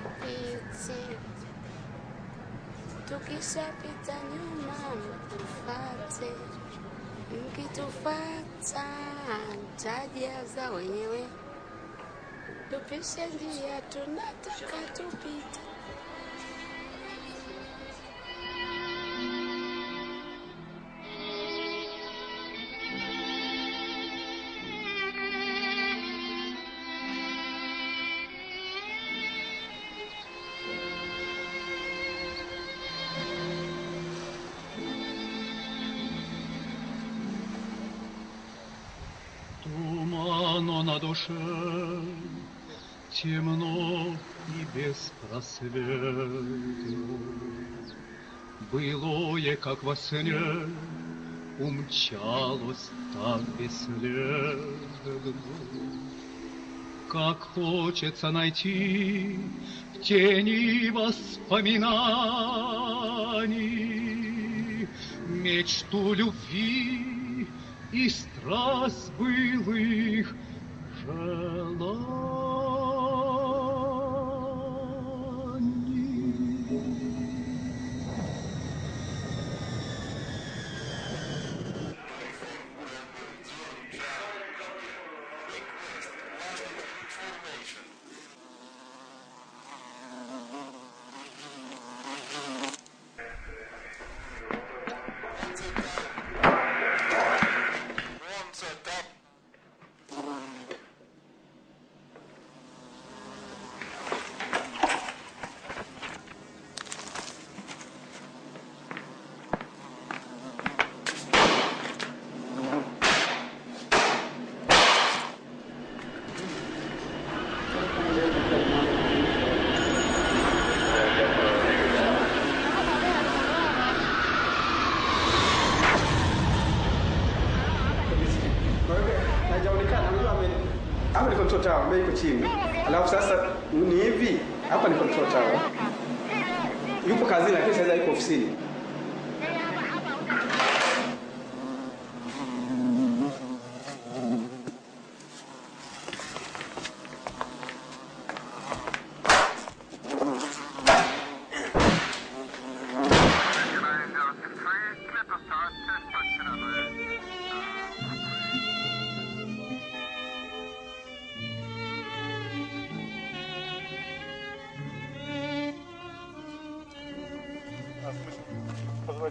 tupite, tukishapita nyuma mtufate, mkitufata mtajaza wenyewe, tupishe njia tunataka tupite. Тумано на душе, темно и беспросветно. Былое, как во сне, умчалось так бесследно. Как хочется найти в тени воспоминаний мечту любви и страсть былых желаний. Hapa ni control tower ambayo iko chini. Alafu sasa ni hivi, hapa ni control tower. Yupo kazini lakini sasa yuko ofisini.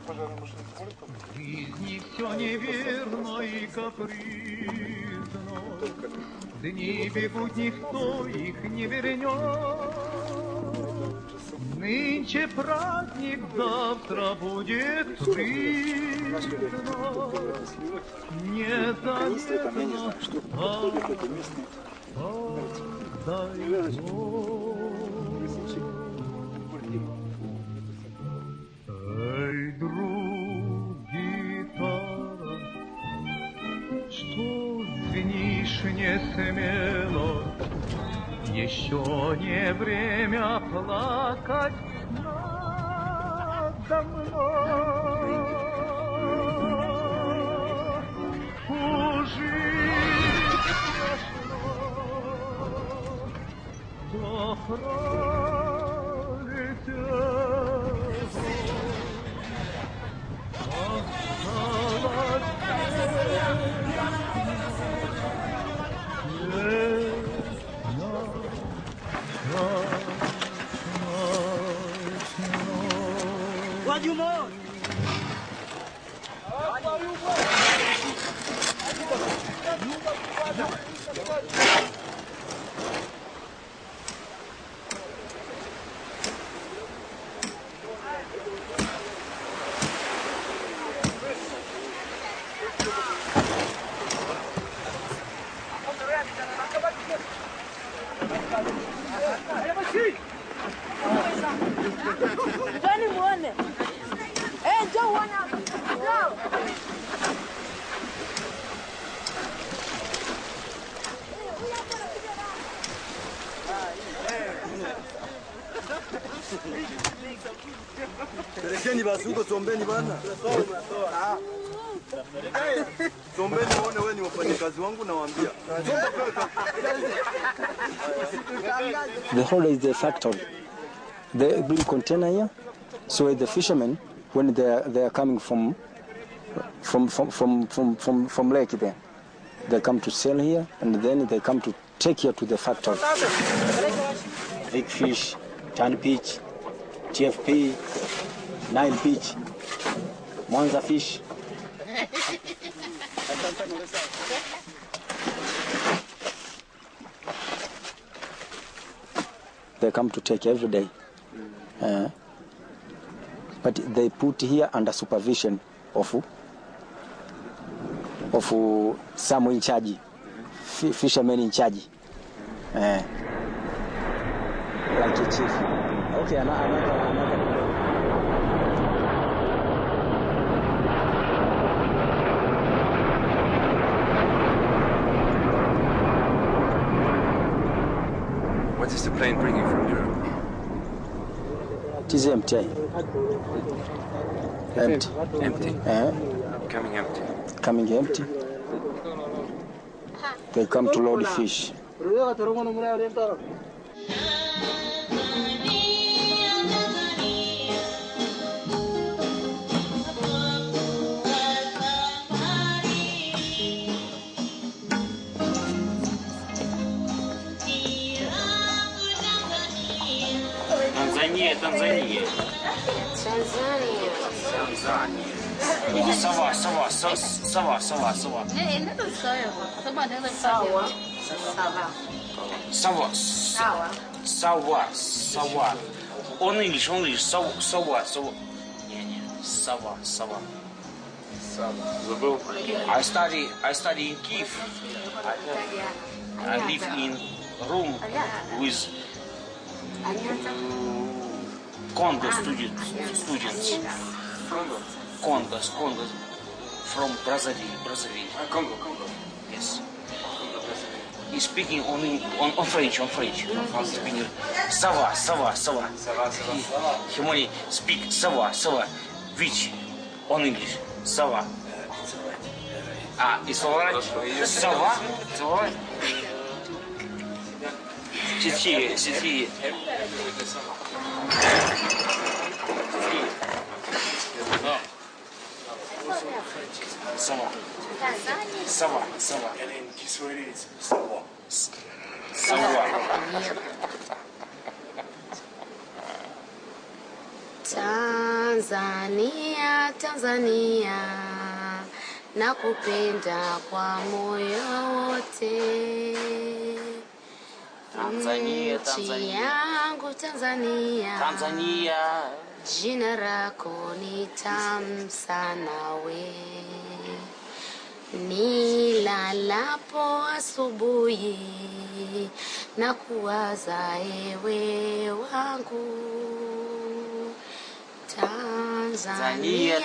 В жизни все неверно и капризно, дни бегут, никто их не вернет. Нынче праздник, завтра будет трудно, незаметно подойдет. Эй, друг, гитара, что звенишь не смело? Еще не время плакать надо мной. Уже смешно, да What do you want? Pelekeni basi huko, sombeni bwana. Sombeni muone wewe ni wafanyakazi wangu nawaambia. The hole is the factory. the big container here. So the fishermen, when they are coming from lake there, they come to sell here, and then they come to take here to the factory. Big fish, tan peach, TFP, Nile peach, Monza fish. They come to take every day. But they put here under supervision of someone in charge, fishermen in charge, like a chief. Okay, another. What is the plane bringing from Europe? It is empty. Empty. Empty. Coming empty. Coming empty. They come to load fish. Tanzania. Sawa. On English. Sawa. I study in Kiev. I live in room with Congo students. Congo from Brazzaville. Congo. Yes. He's speaking on French. Speaking Sawa. He only speak Sawa. Which on English? Sawa. It's alright. Sawa. Четыре. Сова. And in Kiswahili it's sawa. Tanzania, nakupenda kwa moyo wote. Nchi yangu Tanzania, jina lako ni tamu sana we. Nilalapo asubuhi na kuwaza ewe wangu. Tanzania,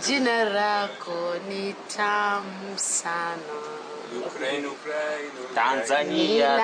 jina lako ni tamu sana. Tanzania.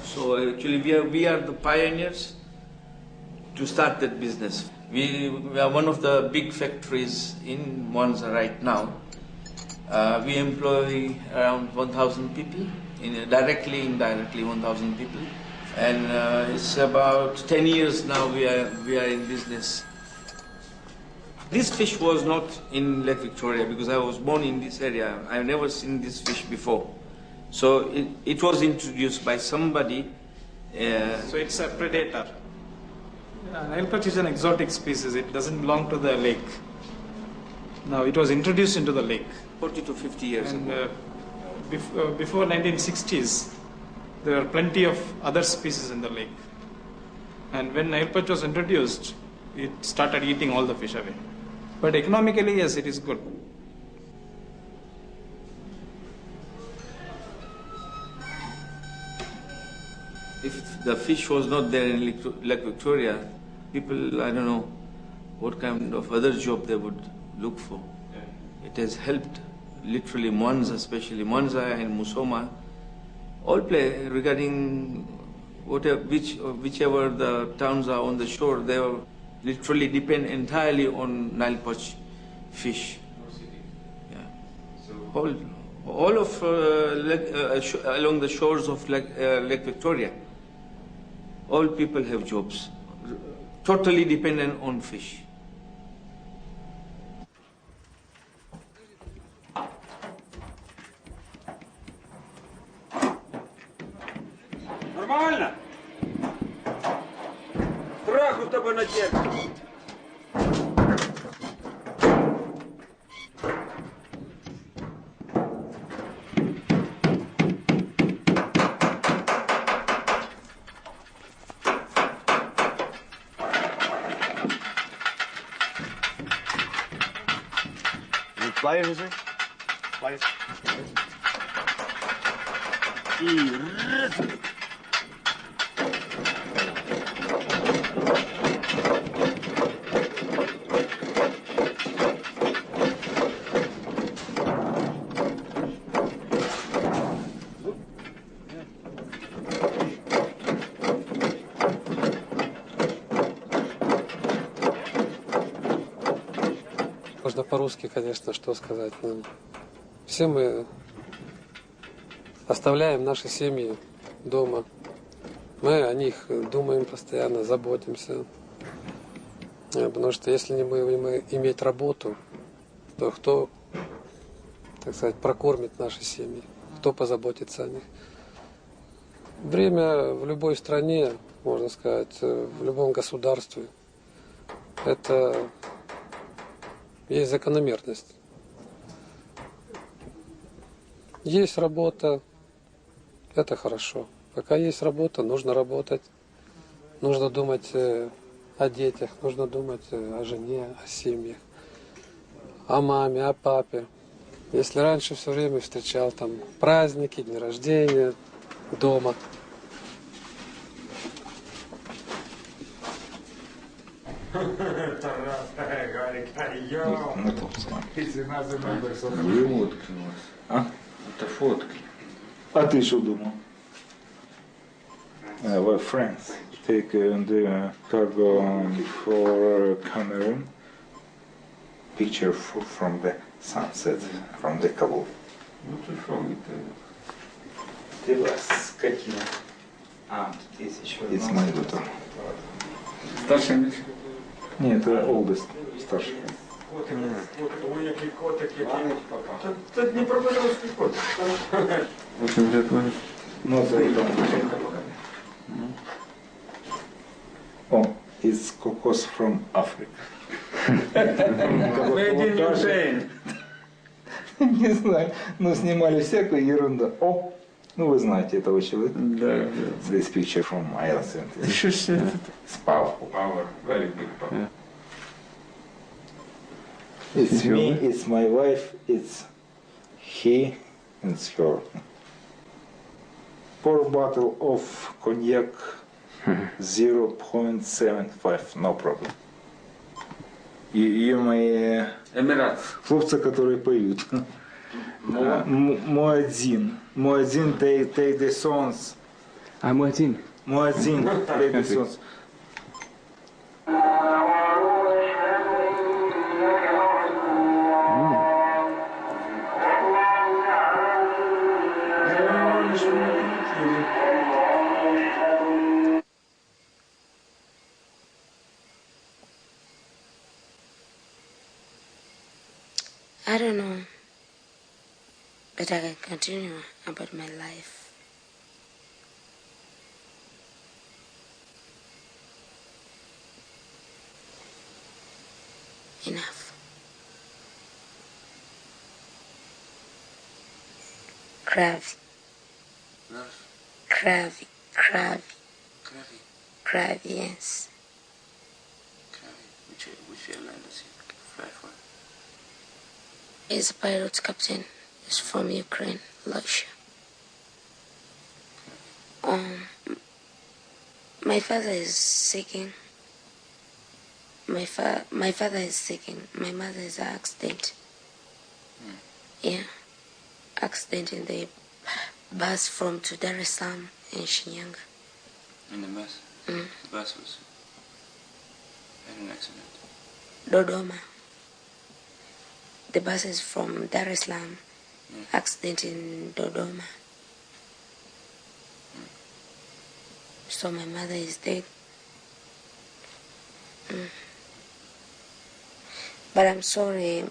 So actually we are the pioneers to start that business. We are one of the big factories in Monza right now. We employ around 1,000 people, directly, indirectly 1,000 people. And it's about 10 years now we are in business. This fish was not in Lake Victoria because I was born in this area. I've never seen this fish before. So it was introduced by somebody. So it's a predator. Nile perch is an exotic species. It doesn't belong to the lake. Now it was introduced into the lake. 40 to 50 years ago. Before 1960s, there were plenty of other species in the lake. And when Nile perch was introduced, it started eating all the fish away. But economically, yes, it is good. If the fish was not there in Lake Victoria, people, I don't know what kind of other job they would look for. It has helped literally Monza, especially Monza and Musoma, all play regarding whichever the towns are on the shore, they literally depend entirely on Nile perch fish. Yeah. All of along the shores of Lake Victoria, all people have jobs, totally dependent on fish. Нормально? Страху с тобой натерпишь. Pliers, is it? Pliers. Можно по-русски, конечно, что сказать. Но все мы оставляем наши семьи дома. Мы о них думаем постоянно, заботимся. Потому что если не будем иметь работу, то кто, так сказать, прокормит наши семьи, кто позаботится о них. Время в любой стране, можно сказать, в любом государстве, это есть закономерность. Есть работа, это хорошо. Пока есть работа, нужно работать. Нужно думать о детях, нужно думать о жене, о семьях, о маме, о папе. Если раньше все время встречал там праздники, дни рождения, дома. Тарас, На том самом. Две водки у вас. А? Это фотки. А ты что думал? We're friends. Take the cargo for Cameroon. Picture from the sunset from the Kabul. Ну ты шо, Ты вас скотина. Тут есть еще одна. It's my daughter. Старший меч? Нет, это oldest, старший. Ой, який котик, який. Це Дніпропетровський котик. 8 лет будет. Ну, это там. О, it's cocos from Africa. Made in Ukraine. Не знаю, но снимали всякую ерунду. О, ну вы знаете этого человека. Да. This picture from Ireland. It's powerful. Power, very big power. It's me, it's my wife, it's he, and it's her. Pour bottle of cognac 0.75, no problem. И мои хлопцы, которые поют. Муадзин, take the songs. А, Муадзин. Муадзин, take the songs. I don't know, but I can continue about my life. Enough. Kravi. Kravi. Kravi, yes. Which airline does he fly for? He's a pilot captain. He's from Ukraine, Russia. My father is sick. My father is sick. My mother is an accident. Yeah, accident in the bus from to Dar es Salaam in Shinyanga. In the bus? The bus was had an accident. Dodoma. The bus is from Dar es Salaam. Accident in Dodoma. So my mother is dead. But I'm sorry.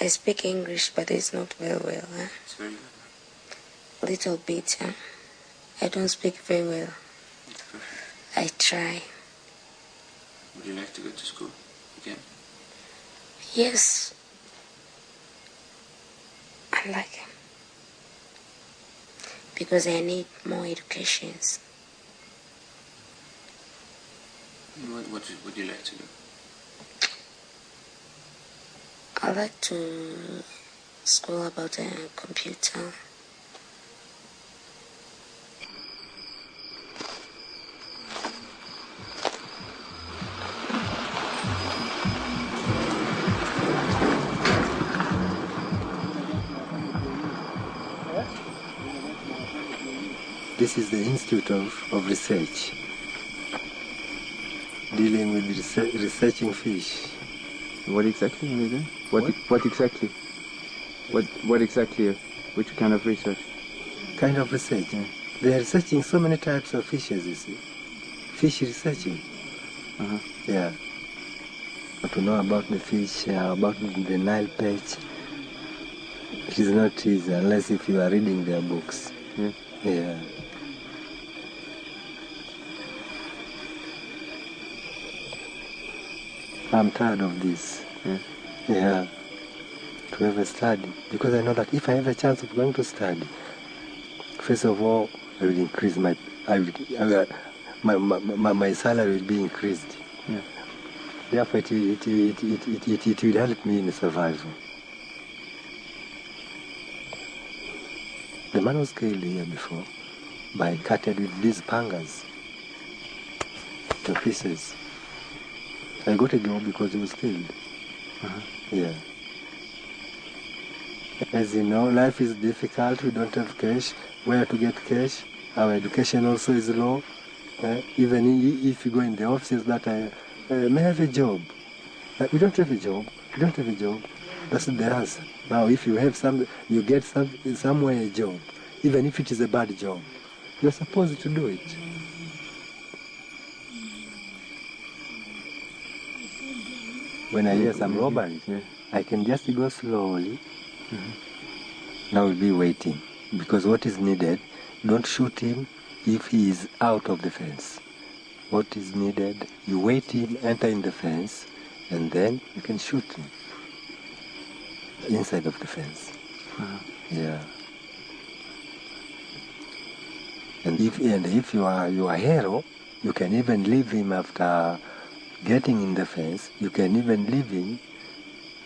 I speak English, but it's not very well. It's very good. Little bit. I don't speak very well. I try. Would you like to go to school again? Yes. I like him. Because I need more educations. What would you like to do? I like to school about a computer. This is the Institute of Research, dealing with researching fish. What exactly are they doing? What exactly? What exactly? Which kind of research? Kind of research. They are researching so many types of fishes, you see. Fish researching. Yeah. But to know about the fish, about the Nile perch, it is not easy unless if you are reading their books. Yeah. I'm tired of this. Yeah. To ever study. Because I know that if I have a chance of going to study, first of all, I will increase my salary will be increased. Yeah. Therefore, it will help me in survival. The man was killed here before by cutting with these pangas, the pieces. I got a job because he was killed. Yeah. As you know, life is difficult. We don't have cash. Where to get cash? Our education also is low. Even if you go in the offices that may have a job. We don't have a job. We don't have a job. That's the answer. Now, if you have you get somewhere a job, even if it is a bad job, you're supposed to do it. When I hear some robberies, I can just go slowly. Now we'll be waiting, because what is needed, don't shoot him if he is out of the fence. What is needed, you wait him, enter in the fence, and then you can shoot him inside of the fence. Yeah. And if you are a hero, you can even leave him after getting in the fence. You can even leave him,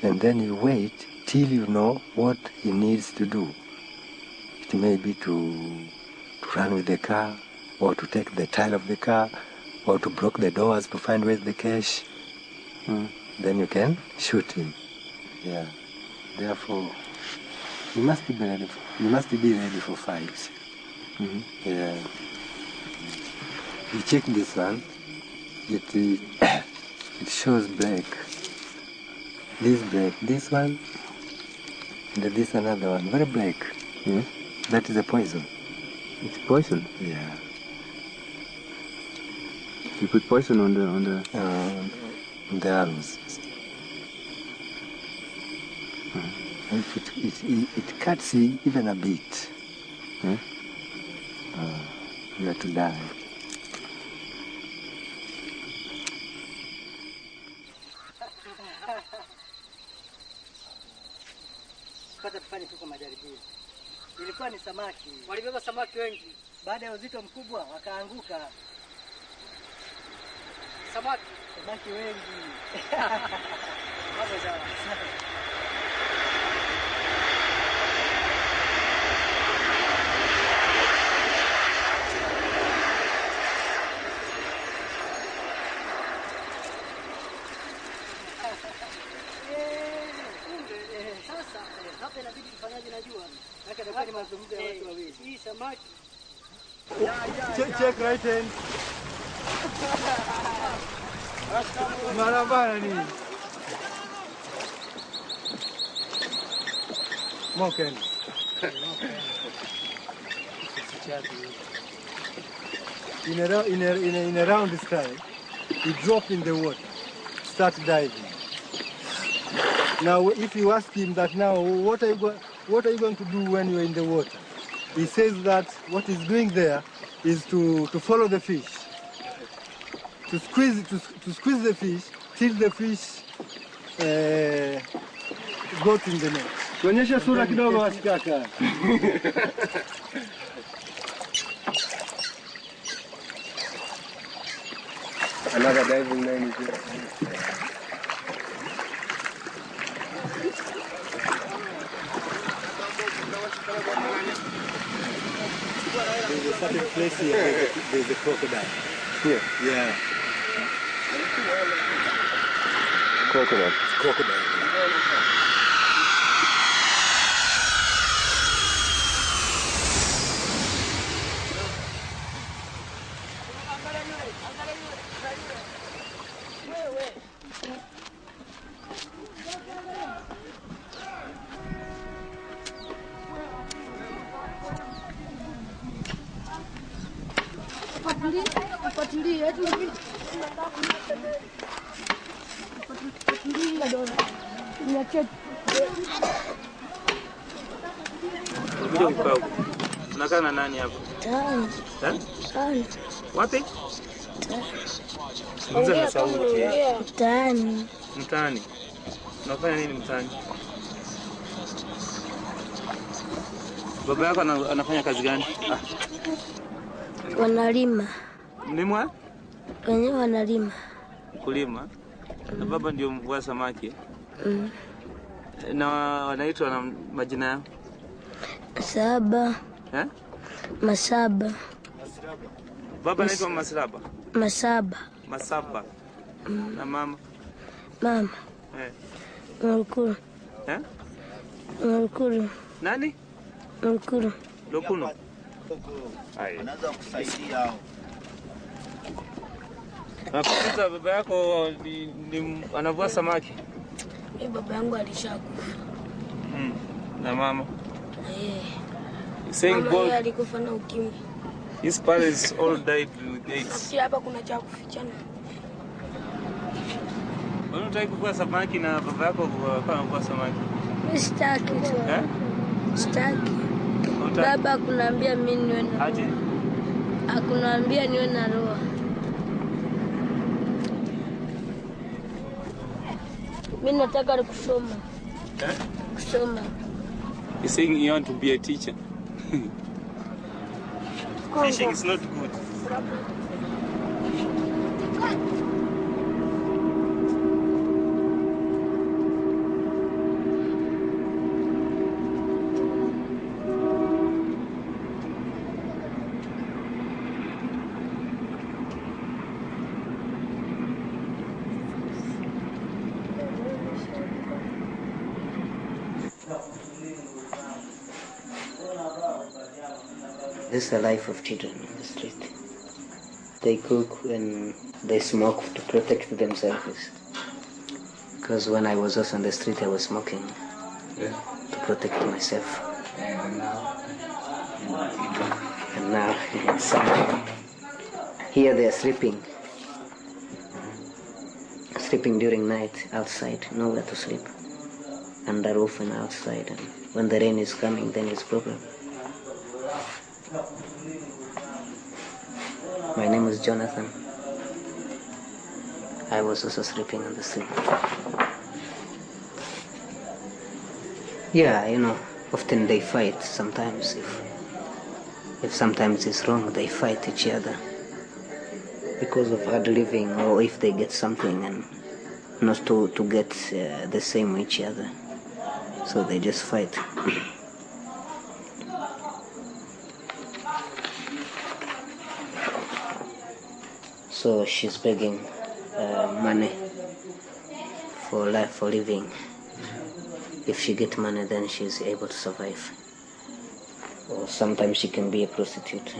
and then you wait till you know what he needs to do. It may be to run with the car, or to take the tile of the car, or to block the doors to find where's the cash. Then you can shoot him. Yeah. Therefore, you must be ready. You must be ready for fights. Yeah. You check this one. It shows black. This black. This one. And this another one. Very black. That is a poison. It's poison. Yeah. You put poison on the arms. If it cuts you even a bit, you are to die. Pata tufanye tu kwa majaribio. Ilikuwa ni samaki. Walibeba samaki wengi. Baada ya uzito mkubwa wakaanguka. Samaki wengi. Hapo sawa. Sasa hapa inabidi tufanyaje najua. Hata ndio ni mazungumzo ya watu wawili. Hii samaki. Check right hand. Marabana ni. Moken. In a round style, you drop in the water, start diving. Now, if you ask him that now, what are you going to do when you're in the water? He says that what he's doing there is to follow the fish, to squeeze the fish till the fish goes in the net. Tuonyeshe sura kidogo wasikaka. Another diving line is There's a certain place here, there's a crocodile. Here? Yeah. crocodile. Crocodile. Unakaa na nani hapo? Mtaani. Wapi? Mzee sauti. Mtaani. Mtaani. Unafanya nini mtaani? Baba yako anafanya kazi gani? Wanalima. Mlimwa? Wenyewe wanalima. Kulima. Na baba ndio mvua samaki. Na wanaitwa na majina yao? Masaba. Masaba. Baba anaitwa Masaba. Masaba. Masaba. Na mama? Mama. Mkuru. Eh? Mkuru. Nani? Mkuru. Lokuno. Anaweza kusaidia. Nakuuliza baba yako ni anavua samaki? Baba yangu alishakufa. Na mama? Saying both. Alikufa na ukimwi. His parents all died with AIDS. Si hapa kuna cha kufichana. Unataka kuvua samaki na baba yako anavua samaki? Mimi sitaki tu. Sitaki. Baba kunaambia mimi niwe na. Aje? Akunaambia niwe na roho. Mimi nataka kusoma. Kusoma. He's saying you want to be a teacher. Fishing is not good. This is the life of children on the street. They cook and they smoke to protect themselves. Because when I was also on the street, I was smoking to protect myself. And now, here they are sleeping. Sleeping during night outside, nowhere to sleep. Under roof and outside. And when the rain is coming, then it's problem. My name is Jonathan. I was also sleeping on the street. Yeah, you know, often they fight sometimes. If sometimes it's wrong, they fight each other because of hard living, or if they get something and not to get the same with each other. So they just fight. So she's begging money for life, for living. If she gets money, then she's able to survive. Or sometimes she can be a prostitute.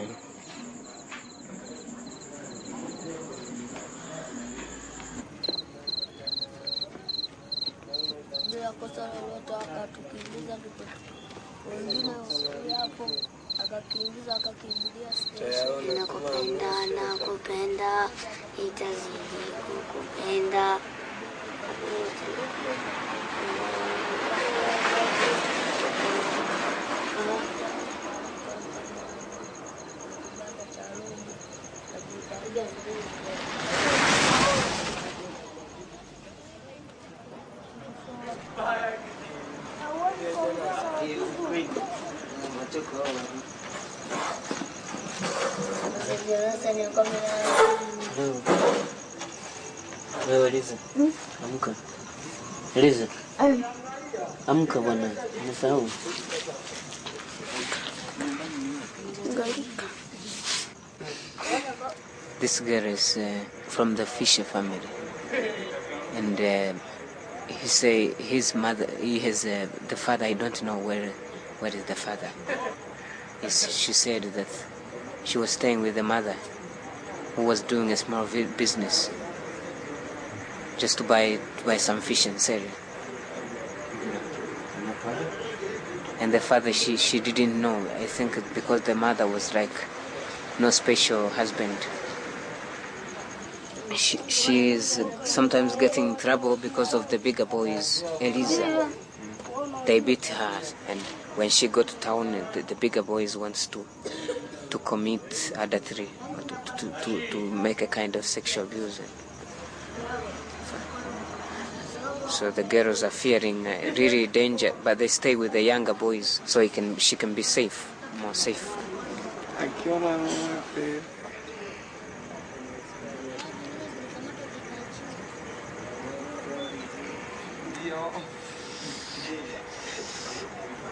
Nakupenda, nakupenda, itazidi kukupenda. Wewe Liza, amka. Liza, amka bwana, umesahau. This girl is from the Fisher family, and he say his mother, he has the father. I don't know where is the father. She said that she was staying with the mother, who was doing a small business, just to buy some fish and sell it. And the father, she didn't know. I think because the mother was like no special husband. She is sometimes getting in trouble because of the bigger boys. Eliza, they beat her, and when she go to town, the bigger boys wants to commit adultery, to make a kind of sexual abuse. So the girls are fearing really danger, but they stay with the younger boys so she can be safe, more safe.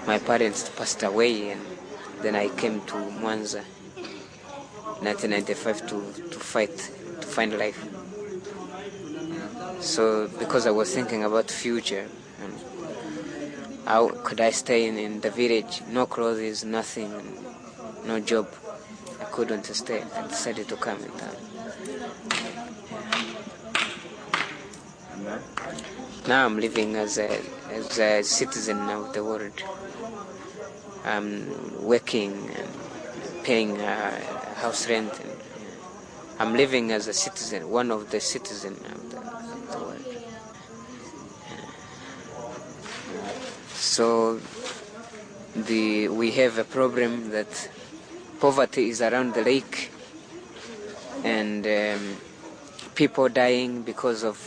My parents passed away, and then I came to Mwanza, 1995, to find life. So because I was thinking about future, how could I stay in the village? No clothes, nothing, no job. I couldn't stay. I decided to come in town. Now I'm living as a citizen of the world. I'm working and paying house rent. And, I'm living as a citizen, one of the citizens of the world. So we have a problem that poverty is around the lake, and people dying because of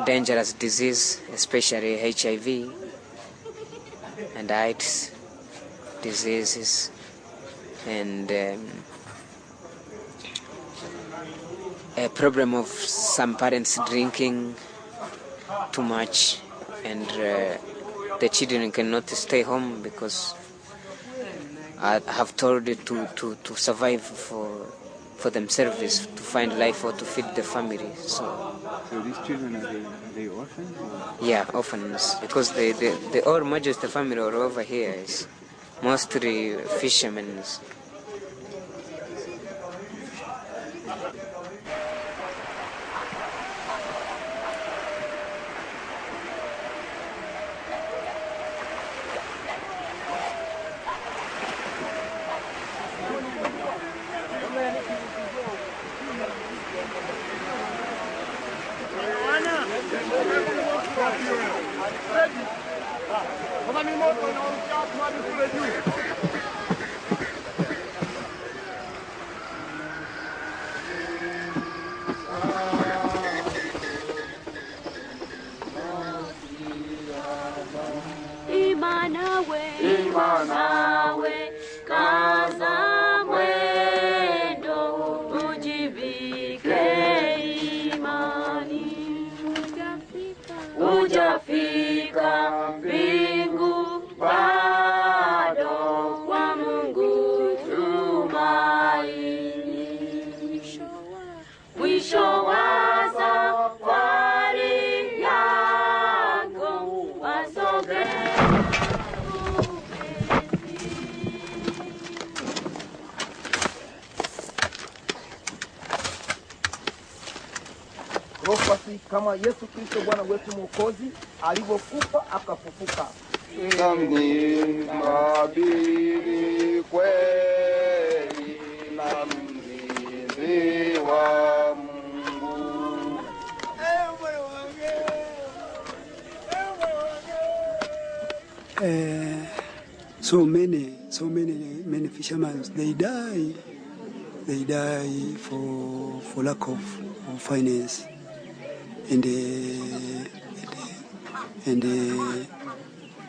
dangerous disease, especially HIV and AIDS diseases, and a problem of some parents drinking too much, and the children cannot stay home because I have told it to survive for themselves, to find life or to feed the family. So these children, are they orphans? Or? Yeah, orphans, because the all majority of the family are over here is mostly fishermen. Imanawe, kaza mwendo, ujivike imani. Ujafika mbingu bado, kwa Mungu tumaini. Mwisho wa safari yako wasoge. Basi kama Yesu Kristo Bwana wetu Mwokozi alivyokufa akafufuka. Mabili kweli na mlinzi wa Mungu. So many fishermen they die for lack of finance. And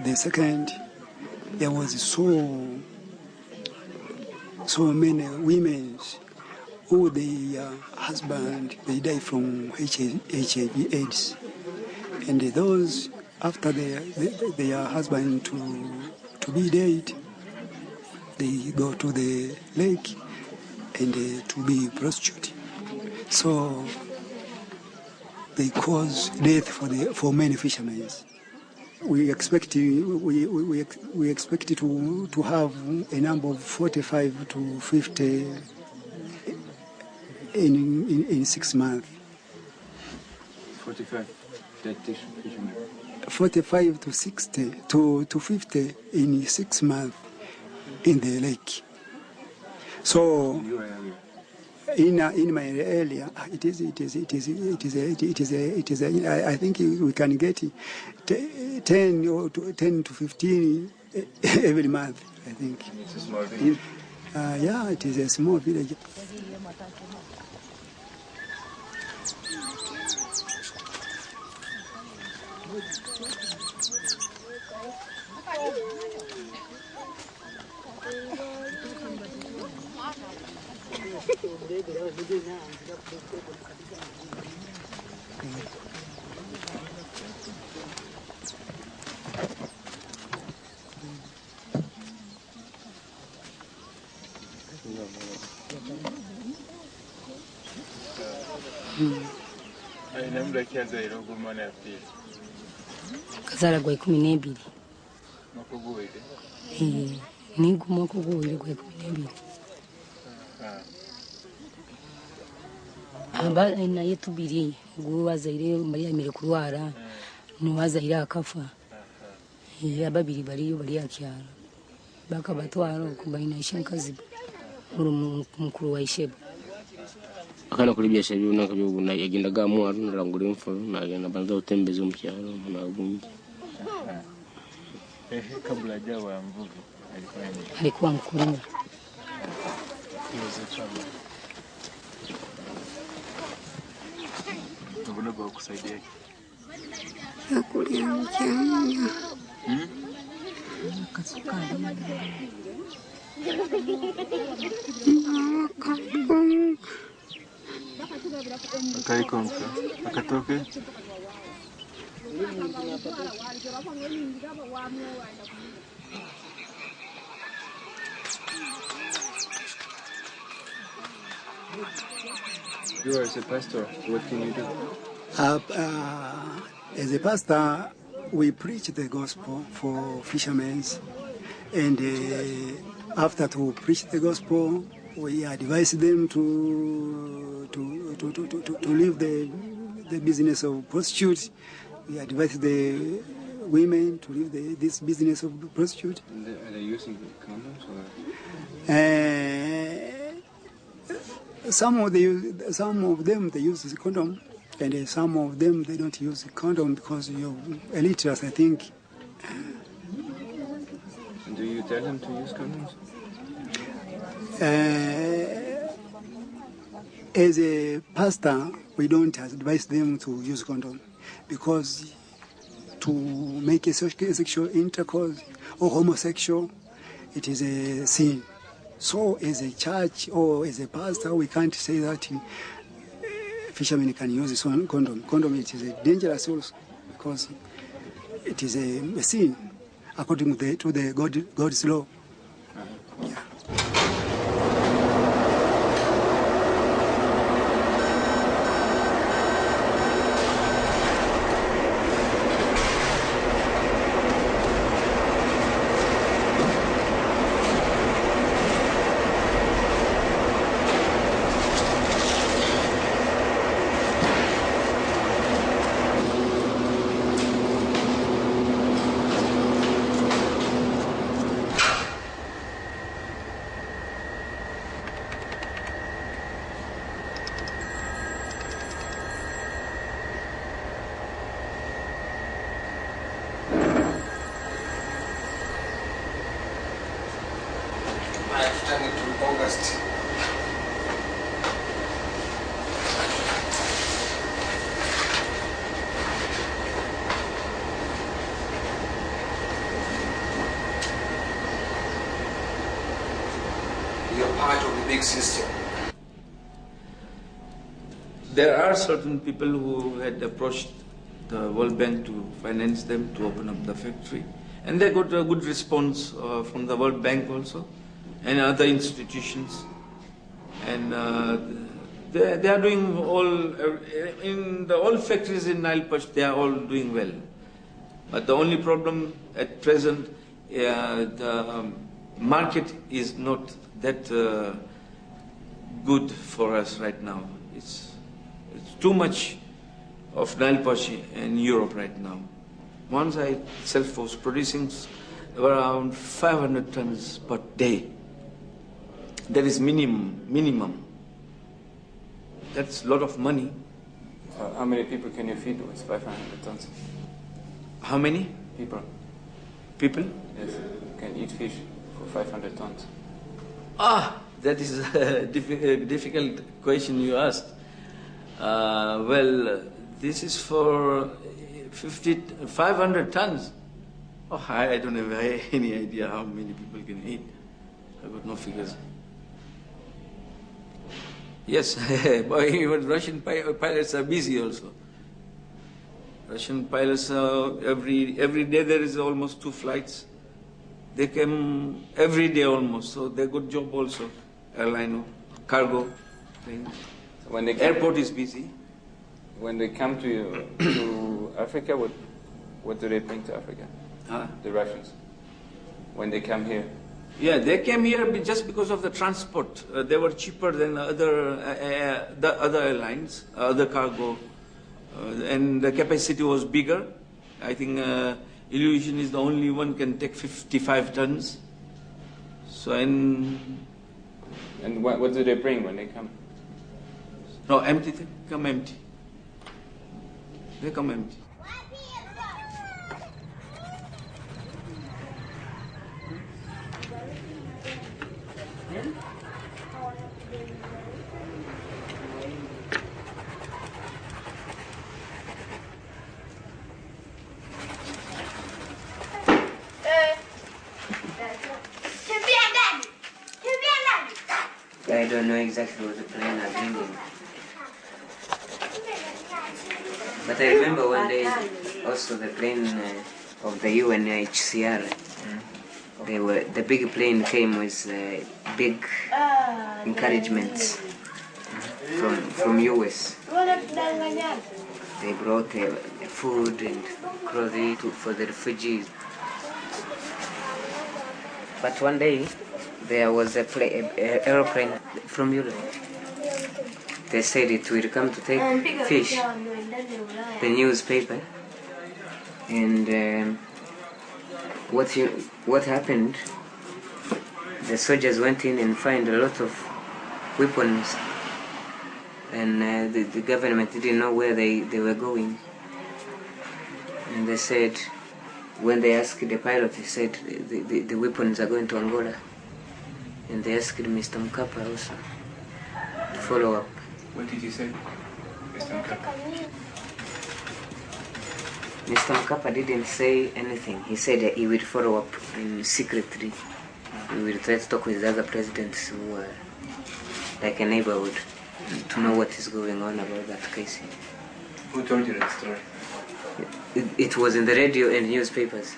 the second, there was so many women who their husband they die from HIV/AIDS, and those after their husband to be dead, they go to the lake and to be prostitute. So they cause death for many fishermen. We expect to have a number of 45 to 50 in 6 months. 45 dead fishermen. 45 to 60 to 50 in 6 months in the lake. So. In your area. In my area, I think we can get 10 to 15 every month. I think. It's a small village. Yeah, it is a small village. I remember kids I don't go money after. Kazara gwa 12. Nigo mwaka guwire gwa 12. Aba na yetubiri guwazaire Maria mere kurwara niwazaire akafa. Ababiri bariyo bari akyara. Bakabatwara kumbaina ishankazi mukuru wa isheba. Akana kuri byasha byo naka byo buna yagenda gamu arunira ngure mfo nagenda banza utembeze mu cyaro na bungi. Kabla hajawa mvuvi alikuwa mkulima. Mbona kwa kusaidia Nakulia mchanga. Kasukari. Akaikonka akatoke. You are as a pastor, what can you do? As a pastor, we preach the gospel for fishermen, and after to preach the gospel, we advise them to leave the business of prostitute. We advise the women to leave this business of prostitute. Are they using condoms or? Some of them they use the condom, and some of them they don't use the condom because you're illiterate, I think. Do you tell them to use condoms? As a pastor, we don't advise them to use condom because to make a sexual intercourse or homosexual, it is a sin. So as a church or as a pastor, we can't say that fishermen can use this one condom. Condom, it is a dangerous also because it is a sin according to the God's law. Yeah. System. There are certain people who had approached the World Bank to finance them to open up the factory, and they got a good response from the World Bank also and other institutions, and they are doing all in all factories in Nile Perch. They are all doing well, but the only problem at present, the market is not that good for us right now. It's too much of Nile Perch in Europe right now. Once I self was producing around 500 tons per day. That is minimum. That's a lot of money. How many people can you feed with 500 tons? How many? People. People? Yes, can eat fish for 500 tons. That is a difficult question you asked. Well, this is for 500 tons. I don't have any idea how many people can eat. I got no figures. Yes, but even Russian pilots are busy also. Russian pilots, every day there is almost 2 flights. They come every day almost, so they got job also. Airline, cargo, planes. So when they airport is busy. When they come to Africa, What do they bring to Africa? Huh? The Russians. When they come here. Yeah, they came here just because of the transport. They were cheaper than the other airlines, other cargo, and the capacity was bigger. I think Illusion is the only one can take 55 tons. So and what do they bring when they come? No, empty. They come empty. They come empty. I don't know exactly what the plane are bringing. But I remember one day also the plane of the UNHCR. The big plane came with big encouragements from US. They brought food and clothing for the refugees. But one day there was a aeroplane from Europe. They said it will come to take fish, the newspaper, and what happened? The soldiers went in and found a lot of weapons, and the government didn't know where they were going. And they said, when they asked the pilot, he said the weapons are going to Angola. And they asked Mr. Mkapa also to follow up. What did you say, Mr. Mkapa? Mr. Mkapa didn't say anything. He said that he would follow up secretly. He will try to talk with the other presidents who are like a neighborhood to know what is going on about that case. Who told you that story? It was in the radio and newspapers.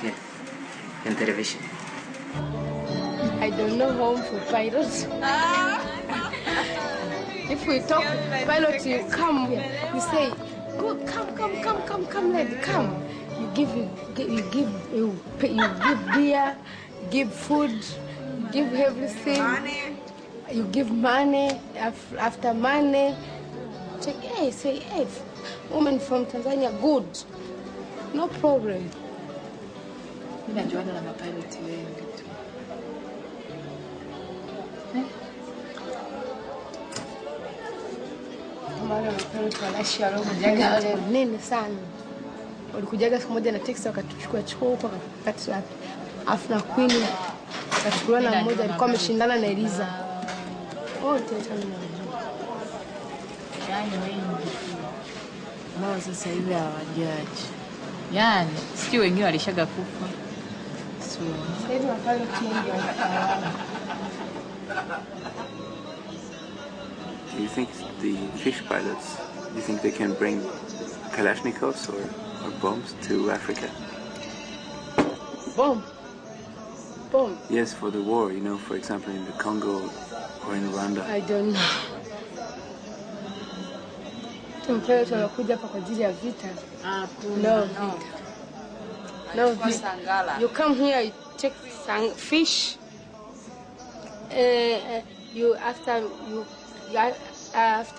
Yeah, and television. I don't know home for pilots. If we talk, pilot, you come here. You say, "Go, come, lady, come." You give beer, give food, give everything. Money. You give money. After money, check. Hey, say, hey, woman from Tanzania, good, no problem. Ninajuana na mapilot wengi tu. Mara mapilot wanashia roho jaga nene sana. Walikujaga siku moja na taxi wakatuchukua huko wakati wapi. Afu na Queen akachukua na mmoja alikuwa ameshindana na Eliza. Wote tena. Yaani wengi ambao sasa hivi hawajaji. Yaani sio wengine walishaga kufa. So sasa hivi wapale kingi hawana. Do you think the fish pilots, do you think they can bring Kalashnikovs or bombs to Africa? Bomb? Yes, for the war, you know, for example, in the Congo or in Rwanda. I don't know. Tumpele tunakuja hapa kwa ajili ya vita. No vita. No vita. You come here, you take some fish. You after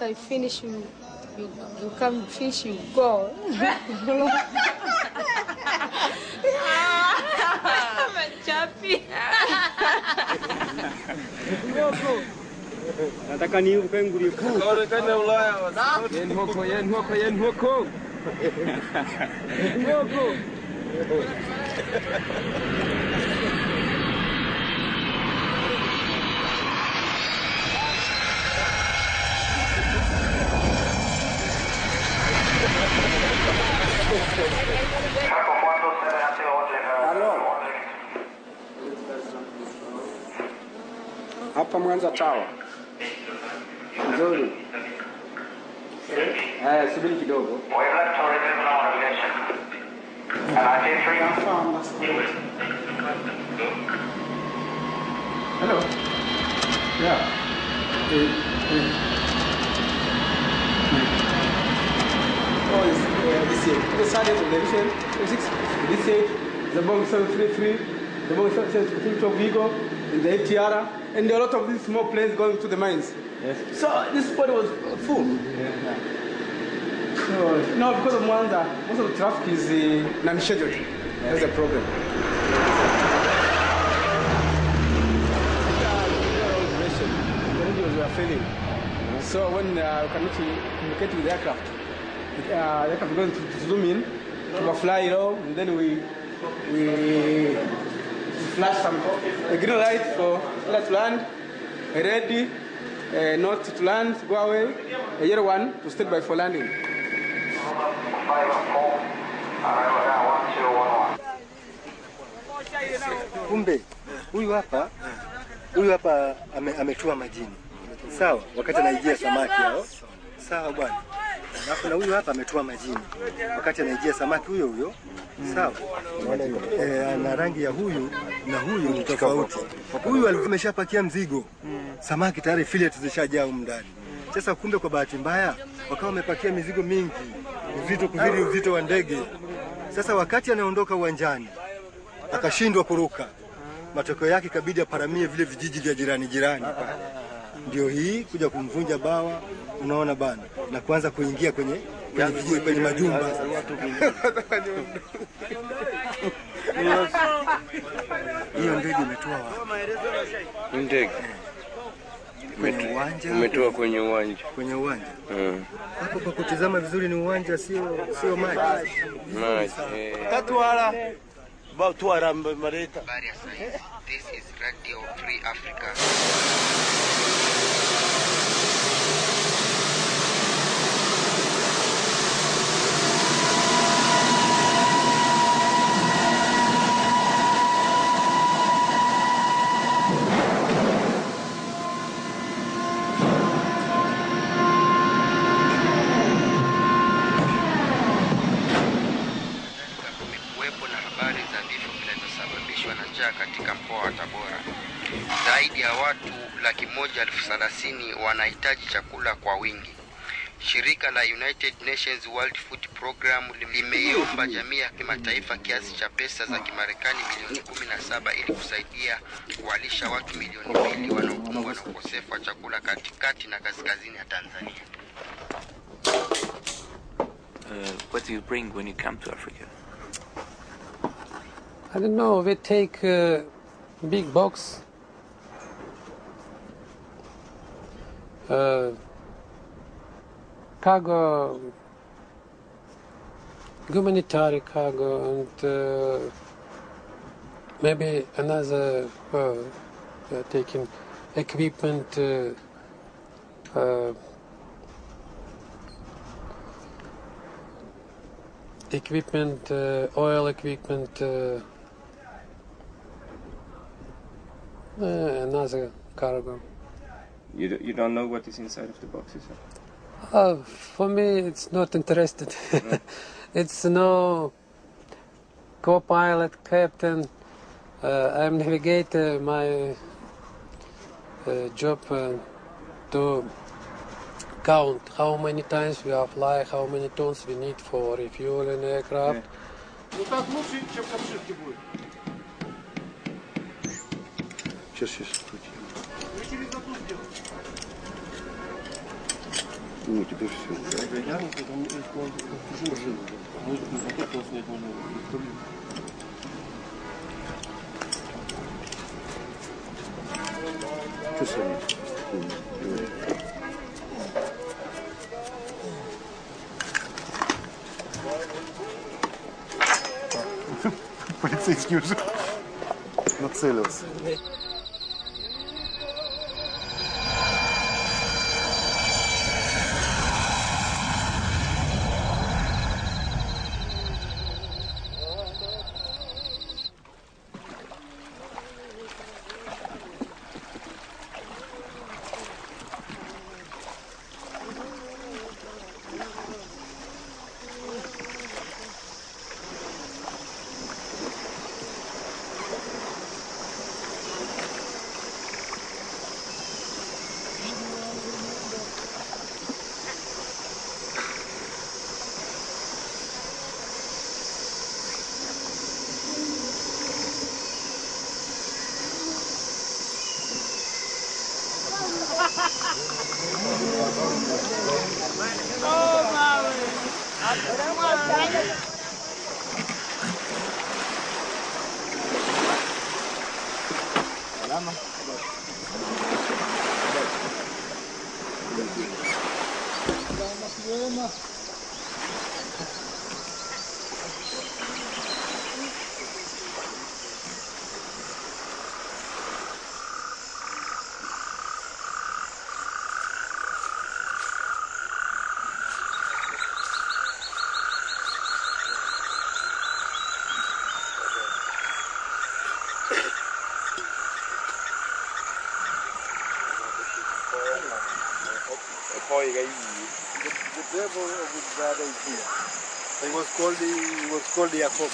you finish, you come fish, you go. Machapi. Nataka niupe nguri kuu. Kaonekana Ulaya wasa. Yen hoko. Hoko. Hapa Mwanza Tower. Nzuri. Subiri kidogo. Hello. Yeah. Oh, this This side of the vision, 6, this side, the bomb 733, the bomb 732 Vigo, and the ATR, and there are a lot of these small planes going to the mines. Yes. So this spot was full. Yeah. So now because of Mwanza, most of the traffic is non-scheduled. Yeah. That's the problem. The radios were failing. So when we cannot communicate with the aircraft, the aircraft is going to zoom in, to fly low, and then we flash some a green light for let's land, a ready, not to land, go away, a yellow one to stand by for landing. Kumbe huyu hapa ametua majini, sawa, wakati anaijia samaki hao, sawa bwana. Alafu na huyu hapa ametua majini wakati anaijia samaki huyo, sawa. Na rangi ya huyu na huyu ni tofauti. Huyu alikuwa ameshapakia mzigo, samaki tayari fillet zishajaa huko ndani. Sasa kumbe kwa bahati mbaya wakawa wamepakia mizigo mingi, uzito kuzidi uzito wa ndege. Sasa wakati anaondoka uwanjani akashindwa kuruka, matokeo yake kabidi aparamie vile vijiji vya jirani. Ndio hii kuja kumvunja bawa, unaona bana, na kuanza kuingia kwenye majumba. Hiyo ndege imetoa wapi? Ndege kwenye uwanja. Umetoa kwenye uwanja. Kwenye uwanja. Hapo kwa kutizama vizuri ni uwanja, sio maji. Tatwala Batwara Mareta. This is Radio Free Africa. Katika mkoa wa Tabora. Zaidi ya watu 130,000 wanahitaji chakula kwa wingi. Shirika la United Nations World Food Program limeiomba jamii ya kimataifa kiasi cha pesa za Kimarekani milioni 17 ili kusaidia kuwalisha watu milioni 2 wanaokumbwa na ukosefu wa chakula katikati na kaskazini ya Tanzania. What do you bring when you come to Africa? I don't know, we take a big box, cargo, humanitarian cargo, and maybe another taking equipment, oil equipment, another cargo. You don't know what is inside of the boxes? For me, it's not interested. It's no co-pilot, captain. I'm navigator. My job to count how many times we have fly, how many tons we need for refueling aircraft. Ну, теперь все. Что сами? Полицейский уже нацелился. The devil of his brother is here. He was called Jacob.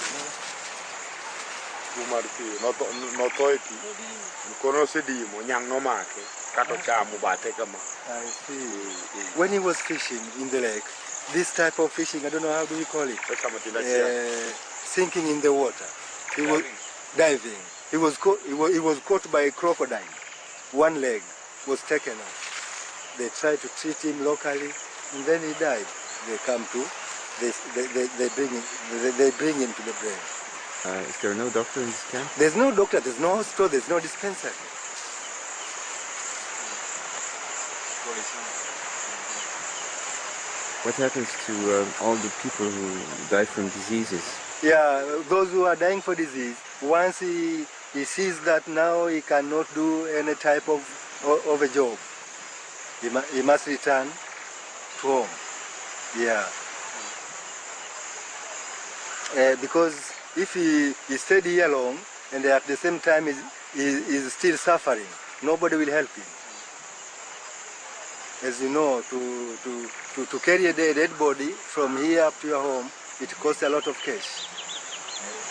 I see. When he was fishing in the lake, this type of fishing, I don't know, how do you call it? Sinking in the water. He was diving. He was caught by a crocodile. One leg was taken off. They tried to treat him locally, and then he died. They bring him to the brain. Is there no doctor in this camp? There's no doctor, there's no hospital, there's no dispensary. What happens to all the people who die from diseases? Yeah, those who are dying for disease, once he sees that now he cannot do any type of a job, he must return to home. Yeah. Because if he stayed here long and at the same time is still suffering, nobody will help him. As you know, to carry a dead body from here up to your home, it costs a lot of cash.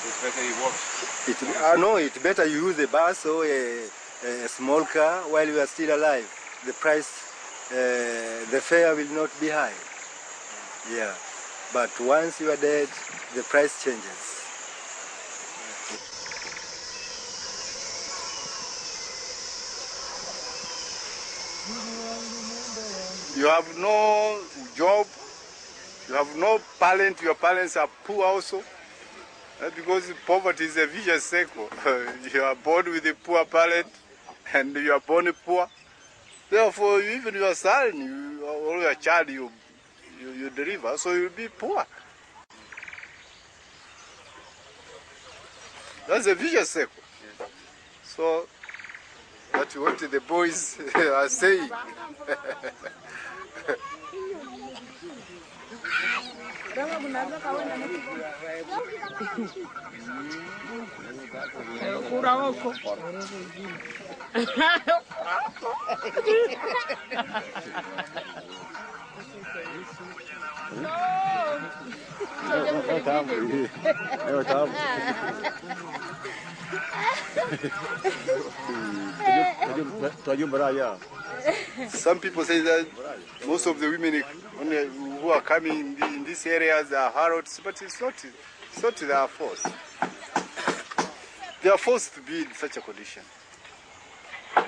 It's better he walks. No, it's better you use a bus or a small car while you are still alive. The price, the fare will not be high. Yeah, but once you are dead, the price changes. You have no job, you have no parent, your parents are poor also. Because poverty is a vicious cycle. You are born with a poor parent and you are born poor. Therefore, even your son or your child you deliver, so you'll be poor. That's a vicious cycle. So that's what the boys are saying. Some people say that most of the women who are coming in these areas are harrods, but it's not their fault. They are forced to be in such a condition.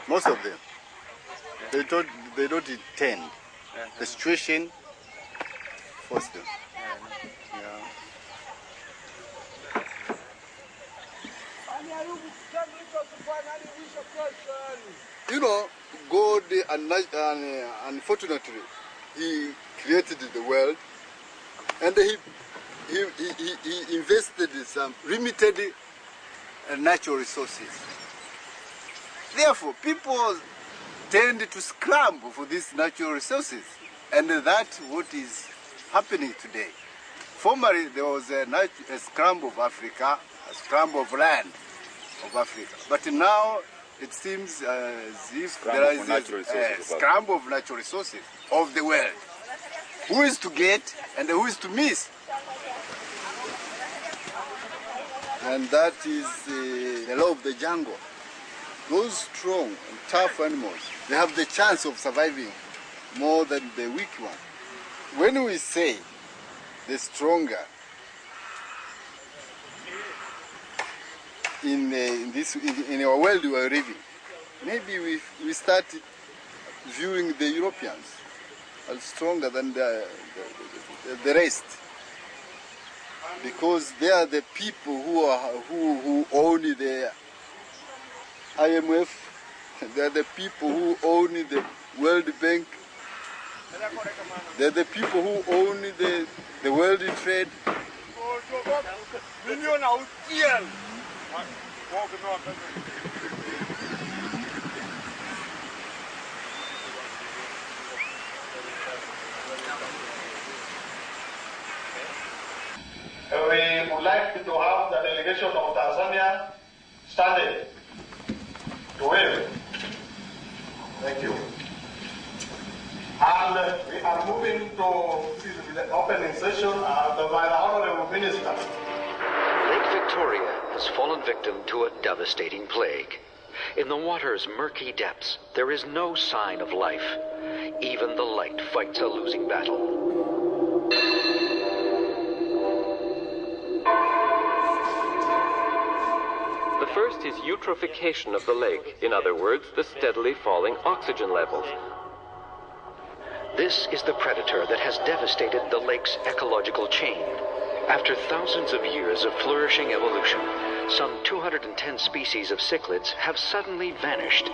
Most of them. They don't intend. The situation forced them. You know, God, unfortunately, He created the world, and He invested in some limited natural resources. Therefore, people tend to scramble for these natural resources, and that's what is happening today. Formerly, there was a scramble of Africa, a scramble of land of Africa, but now it seems as if there is a scramble of natural resources of the world. Who is to get and who is to miss? And that is the law of the jungle. Those strong and tough animals, they have the chance of surviving more than the weak one. When we say the stronger, in our world we are living, maybe we start viewing the Europeans as stronger than the rest, because they are the people who own the IMF. They are the people who own the World Bank. They are the people who own the world trade. We would like to have the delegation of Tanzania standing to wave. Thank you. And we are moving to the opening session by the Honorable Minister. Lake Victoria has fallen victim to a devastating plague. In the water's murky depths, there is no sign of life. Even the light fights a losing battle. The first is eutrophication of the lake, in other words, the steadily falling oxygen levels. This is the predator that has devastated the lake's ecological chain. After thousands of years of flourishing evolution, some 210 species of cichlids have suddenly vanished.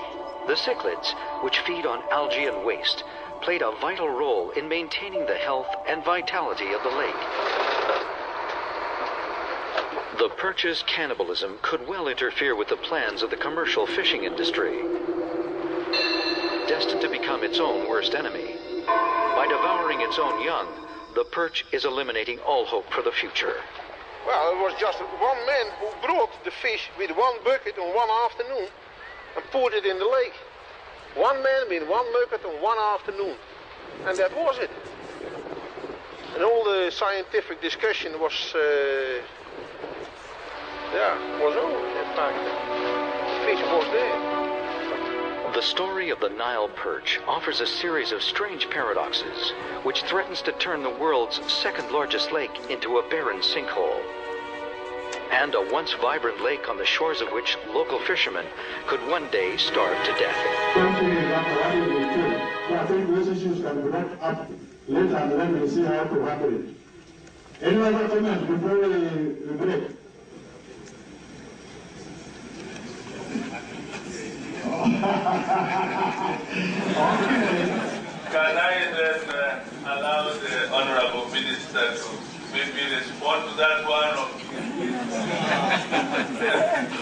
The cichlids, which feed on algae and waste, played a vital role in maintaining the health and vitality of the lake. The perch's cannibalism could well interfere with the plans of the commercial fishing industry, destined to become its own worst enemy. By devouring its own young, the perch is eliminating all hope for the future. Well, it was just one man who brought the fish with one bucket on one afternoon and put it in the lake. One man with one bucket on one afternoon. And that was it. And all the scientific discussion was over, in fact. The fish was there. The story of the Nile perch offers a series of strange paradoxes, which threatens to turn the world's second largest lake into a barren sinkhole. And a once vibrant lake on the shores of which local fishermen could one day starve to death. I think those issues can be brought up later and then we'll see how to handle it. Any other comments before we break? Can I then allow the Honorable Minister to maybe respond to that one?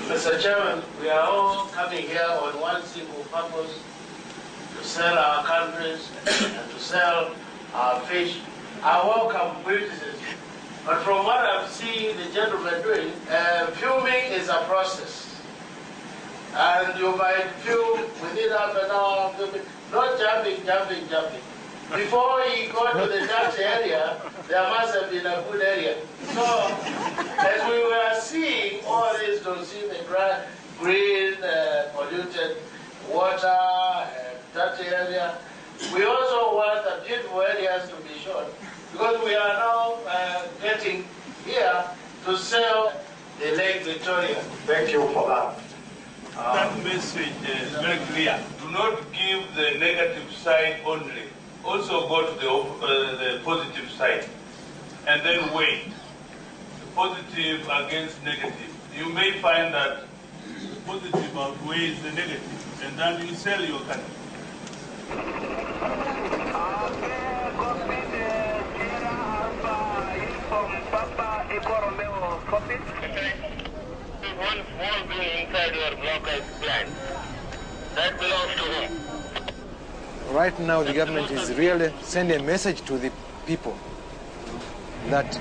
Mr. Chairman, we are all coming here on one simple purpose: to sell our countries and to sell our fish. I welcome criticism, but from what I'm seeing the gentleman doing, filming is a process. And you might film within half an hour of filming, not jumping. Before he got to the Dutch area, there must have been a good area. So, as we were seeing all this, to see the green, polluted water, dirty area, we also want the beautiful areas to be shown. Because we are now getting here to sell the Lake Victoria. Thank you for that. That message is very clear. Do not give the negative side only. Also go to the positive side. And then weigh the positive against negative. You may find that the positive outweighs the negative. And then you sell your country. One small green inside your blockade plant. That belongs to whom? Right now, the government is really sending a message to the people that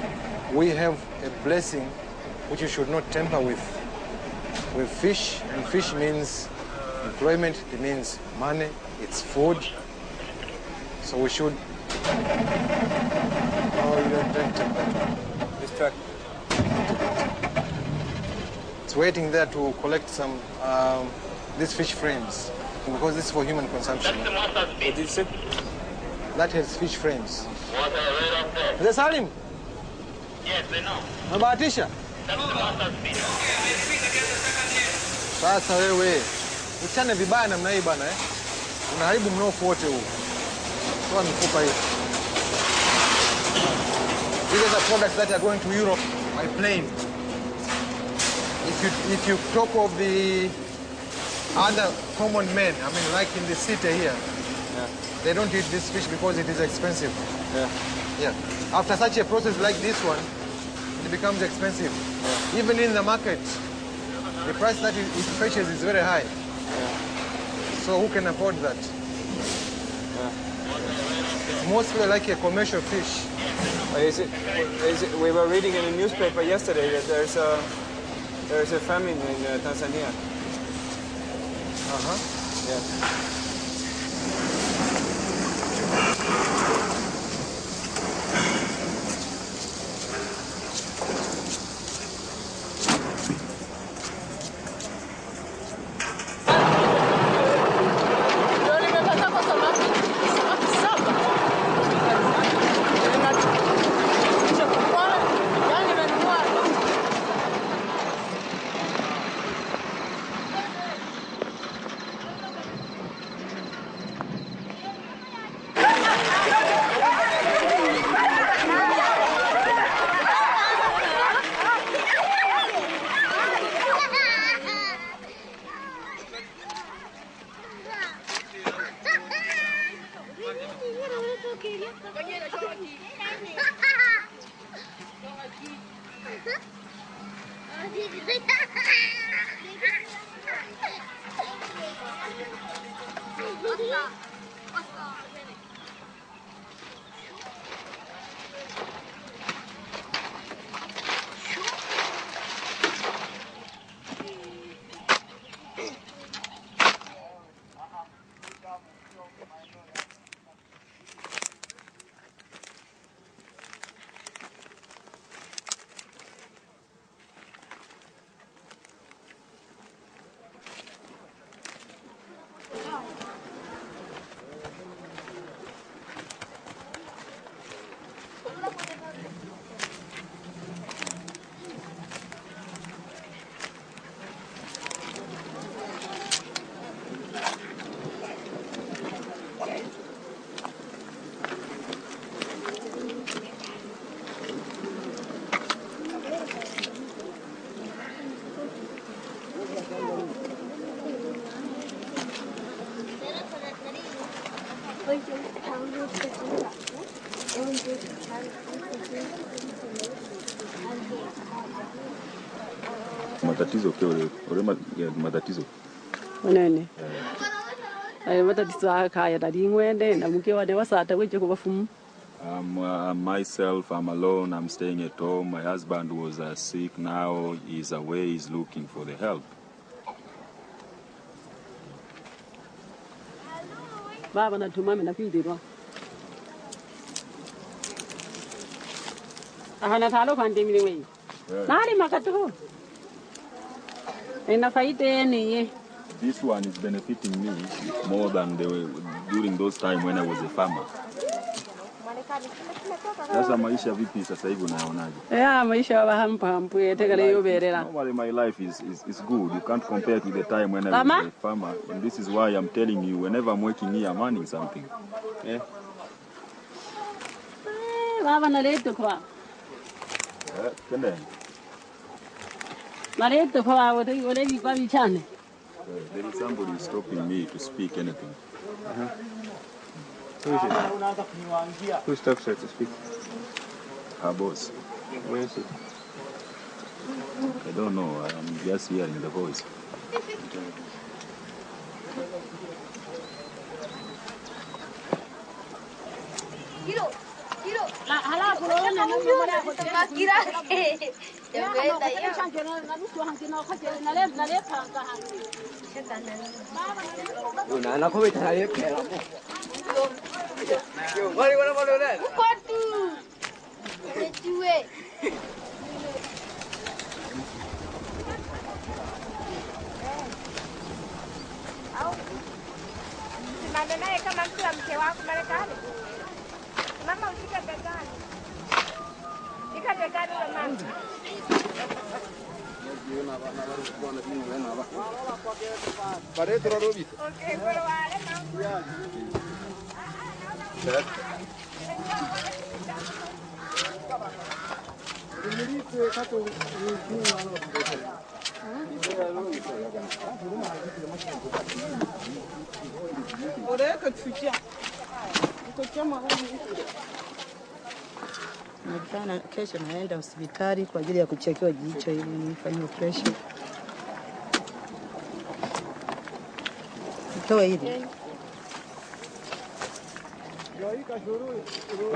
we have a blessing which you should not tamper with fish, and fish means employment, it means money, it's food. So we should... Oh, you don't tamper. Distract. It's waiting there to collect some these fish frames because this is for human consumption. That's the master's speed. What did you say? That has fish frames. What right up there? Is that Salim? Yes, they know. Mabahatisha? That's the master's speed. Sasa wewe uchane vibaya namna hii bwana eh? unaharibu mnofu wote huu. Toa mifupa hii. These are the products that are going to Europe by plane. If you talk of the other common men, I mean, like in the city here, they don't eat this fish because it is expensive. Yeah. After such a process like this one, it becomes expensive. Even in the market, the price that it fetches is very high. So who can afford that? It's mostly like a commercial fish. We were reading in the newspaper yesterday that there's a famine in Tanzania. Yeah. Matatizo matatizo. Nene. Matatizo akaya dadi ngwende na mke wa dewa sata weje kubafumu. Myself, I'm alone, I'm staying at home. My husband was sick, now he's away, he's looking for the help. Baba na tumame na pidi ro. Ahana thalo khande mili we. Nari makatu. This one is benefiting me more than during those times when I was a farmer. Sasa maisha vipi sasa hivi unaonaje? Maisha hampu yetekale yoberera. Normally my life is good. You can't compare to the time when I was a farmer. And this is why I'm telling you, whenever I'm working here, I'm earning something. Yeah. Baba na leto kwa. Kende. There is somebody stopping me to speak anything. Who is it? Who stops her to speak? Her boss. Where is he? I don't know. I'm just hearing the voice. Kesho naenda hospitali kwa ajili ya kuchekiwa jicho ili nifanye operation. Toa hili.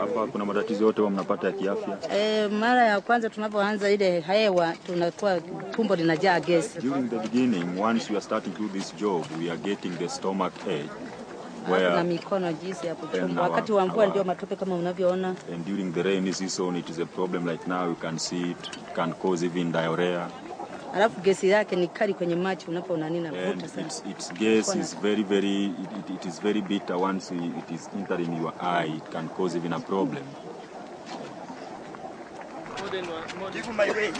Hapa kuna matatizo yote mnapata ya kiafya? Mara ya kwanza tunapoanza ile hewa tunakuwa tumbo linajaa gesi. During the beginning, once we are starting to do this job, we are getting the stomach ache. Na mikono jinsi ya kuchomba. Wakati wa mvua ndio matope kama unavyoona. And during the rainy season, it is a problem like now. You can see it can cause even diarrhea. Alafu gesi yake ni kali kwenye macho unapoona nini navuta sana. Its gas is very it is very bitter once it is entering your eye. It can cause even a problem. Give my way.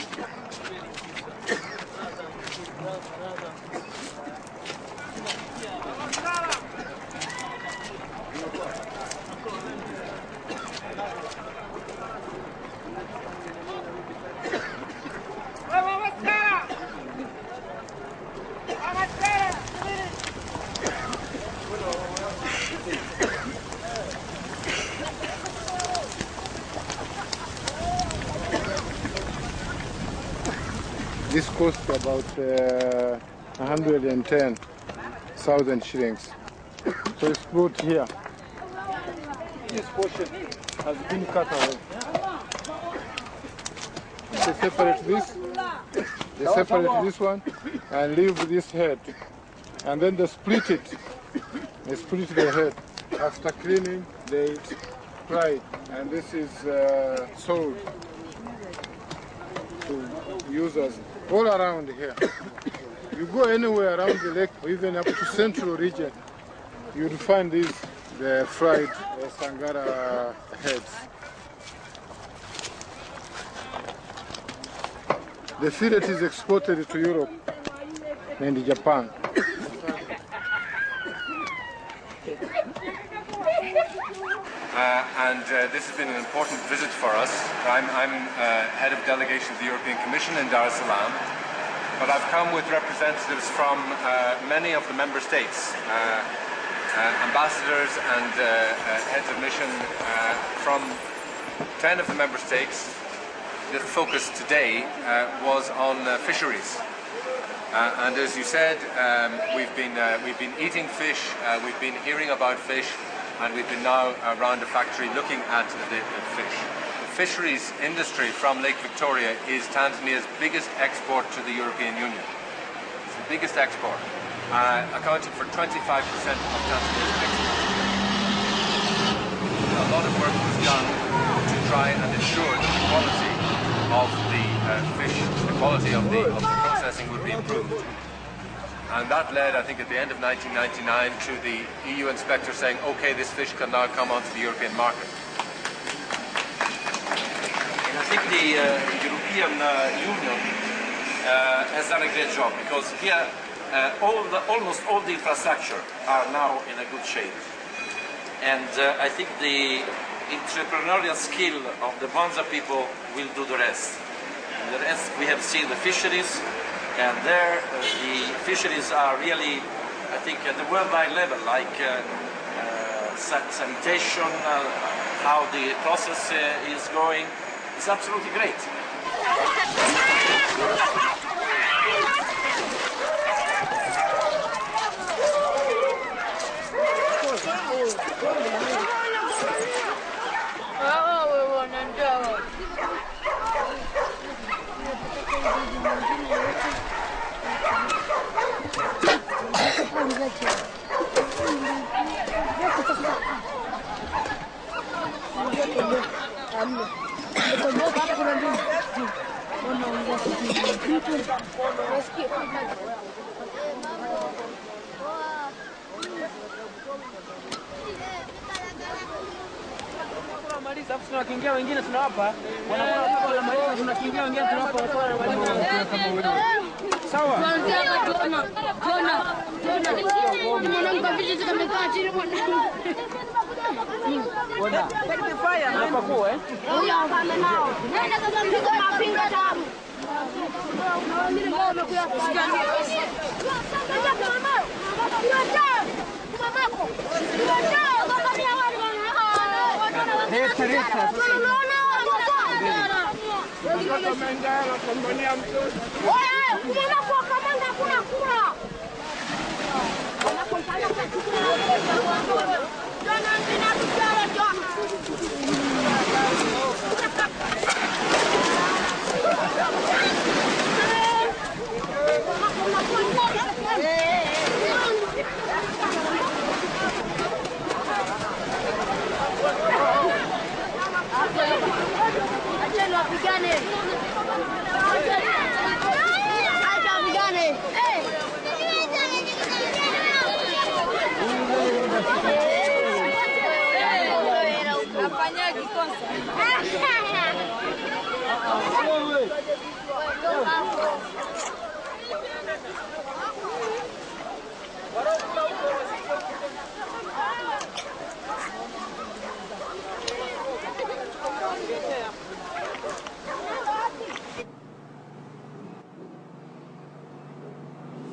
This cost about 110,000 shillings. So it's brought here. This portion has been cut away. They separate this. They separate this one and leave this head. And then they split it. They split the head. After cleaning, they fry it. And this is sold to users all around here. You go anywhere around the lake, or even up to central region, you'll find these, the fried Sangara heads. The fillet is exported to Europe and Japan. This has been an important visit for us. I'm head of delegation of the European Commission in Dar es Salaam, but I've come with representatives from many of the member states, ambassadors and heads of mission from 10 of the member states. The focus today was on fisheries. And as you said, we've been eating fish, we've been hearing about fish, and we've been now around the factory looking at the fish. The fisheries industry from Lake Victoria is Tanzania's biggest export to the European Union. It's the biggest export, accounting for 25% of Tanzania's export. A lot of work was done to try and ensure that the quality of the fish, the quality of the processing would be improved. And that led, I think, at the end of 1999 to the EU inspector saying, okay, this fish can now come onto the European market. And I think the European Union has done a great job, because here almost all the infrastructure are now in a good shape. And I think the entrepreneurial skill of the Bonza people will do the rest. And the rest, we have seen the fisheries, and there the fisheries are really, I think, at the worldwide level, like sanitation, how the process is going. It's absolutely great. sisi afu tunakiingia wengine tunawapa. Wanakuwa wanamaliza tunakiingia wengine tunawapa watu wanamaliza. Sawa. Tuanze hapa tuona. Mwanangu vipi tumekaa chini mwanangu. Bwana. Fire hapa kwa Huyo afanye nao. Nenda sasa mpiga mapinga tabu.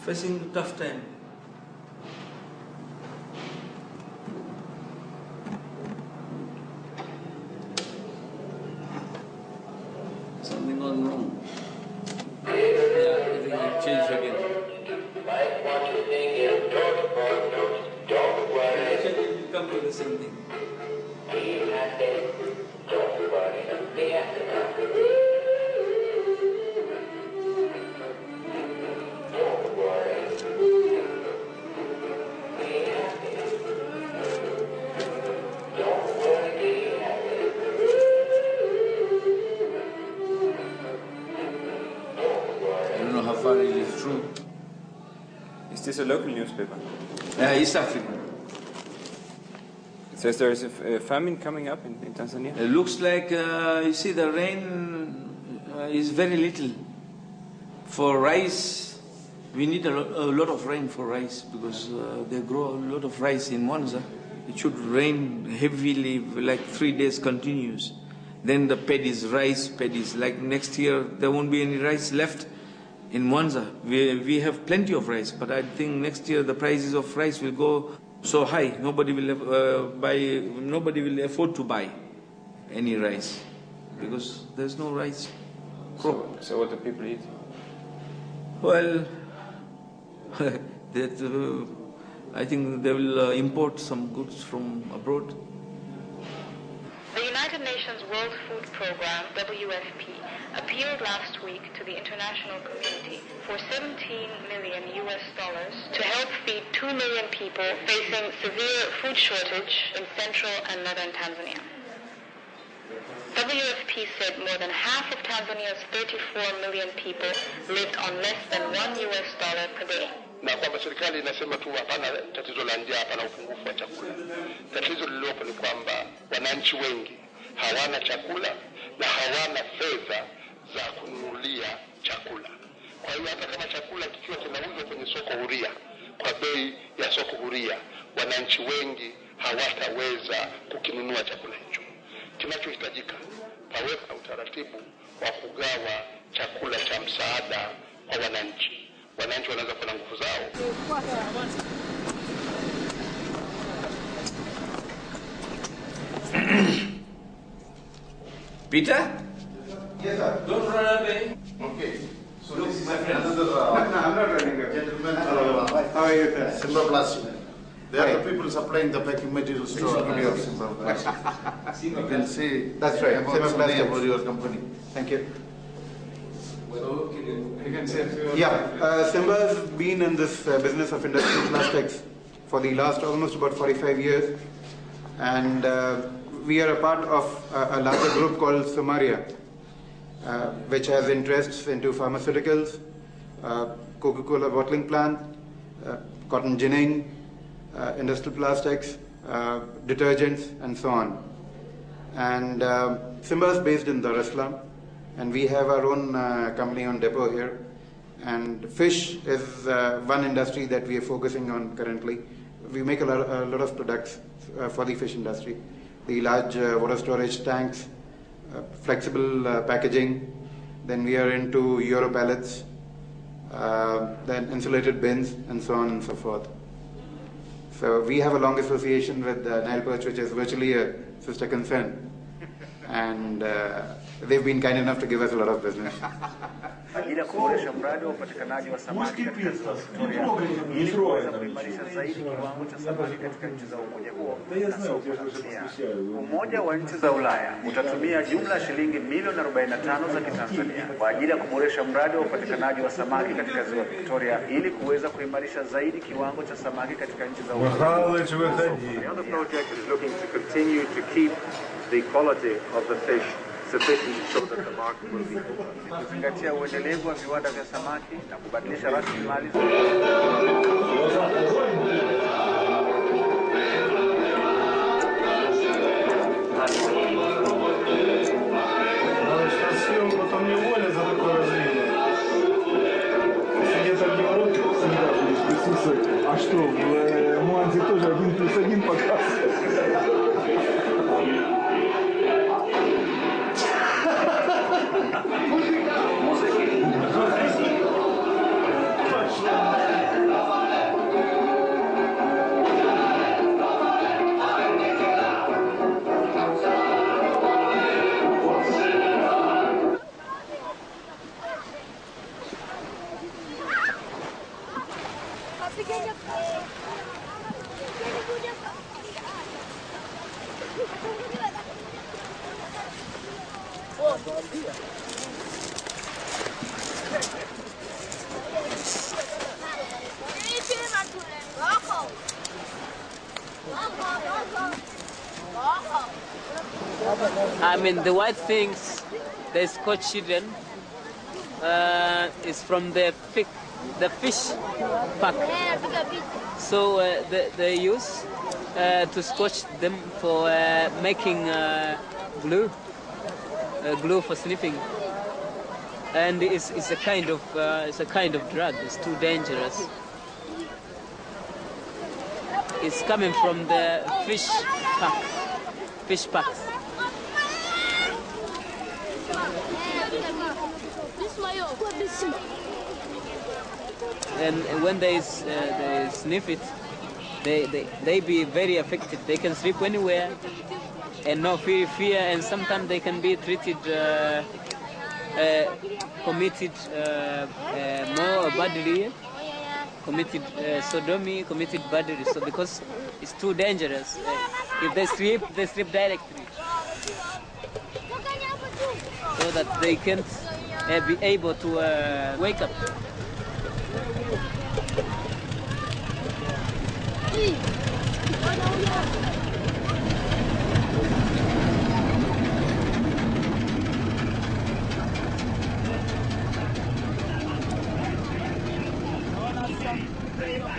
Facing a tough time. Something gone wrong. Yeah, everything will change again. It will come to the same thing. Is this a local newspaper? East African. It says there is a famine coming up in Tanzania. It looks like, you see, the rain is very little. For rice, we need a lot of rain for rice because they grow a lot of rice in Mwanza. It should rain heavily, like 3 days continuous. Then the rice paddies. Like next year, there won't be any rice left. In Mwanza, we have plenty of rice, but I think next year the prices of rice will go so high. Nobody will afford to buy any rice because there's no rice crop. So what do people eat? Well, I think they will import some goods from abroad. The United Nations World Food Programme, WFP, appealed last week to the international community for $17 million to help feed 2 million people facing severe food shortage in central and northern Tanzania. WFP said more than half of Tanzania's 34 million people lived on less than $1 per day. Na kwamba serikali inasema tu hapana tatizo la njaa, hapana upungufu wa chakula. Tatizo lililopo ni kwamba wananchi wengi hawana chakula na hawana fedha za kununulia chakula. Kwa hiyo hata kama chakula kikiwa kinauzwa kwenye soko huria kwa bei ya soko huria, wananchi wengi hawataweza kukinunua chakula hicho. Kinachohitajika paweka utaratibu wa kugawa chakula cha msaada kwa wananchi. Wananchi wanaweza kuwa na nguvu zao. Peter? Yes, sir. Don't run away. Okay. So look, my friend. No, I'm not running away. Gentlemen, how are you, sir? Simba Plastic. They are the people supplying the packing materials to our Simba Plastic. You can see. That's right. Simba Plastic about your company. Thank you. You can say Simba has been in this business of industrial plastics for the last almost about 45 years, and we are a part of a larger group called Somaria, which has interests into pharmaceuticals, Coca-Cola bottling plant, cotton ginning, industrial plastics, detergents, and so on. And Simba is based in Dar es Salaam, and we have our own company on depot here. And fish is one industry that we are focusing on currently. We make a lot of products for the fish industry. The large water storage tanks, flexible packaging. Then we are into Euro pallets, then insulated bins, and so on and so forth. So we have a long association with Nile Perch, which is virtually a sister concern. And they've been kind enough to give us a lot of business. Ili kuboresha mradi wa upatikanaji wa samaki katika ziwa Victoria ili kuweza kuimarisha zaidi kiwango cha samaki katika nchi za umoja huo na soko la dunia. Umoja wa nchi za Ulaya utatumia jumla ya shilingi milioni 45 za Kitanzania kwa ajili ya kuboresha mradi wa upatikanaji wa samaki katika ziwa Victoria ili kuweza kuimarisha zaidi kiwango cha samaki katika nchi za umoja. The other project is looking to continue to keep the quality of the fish sufficient so that the market will be open. Kuzingatia uendelevu wa viwanda vya samaki na kubadilisha rasilimali za А что, в Муанзе тоже 1+1 подкаст? I mean, the white things, the Scotch children, is from the fish pack. So they use to scotch them for making glue for sniffing. And it's a kind of drug. It's too dangerous. It's coming from the fish packs. And when they sniff it, they be very affected. They can sleep anywhere and no fear, and sometimes they can be treated, committed more badly, committed sodomy, committed badly. So because it's too dangerous, if they sleep directly, so that they can't be able to wake up.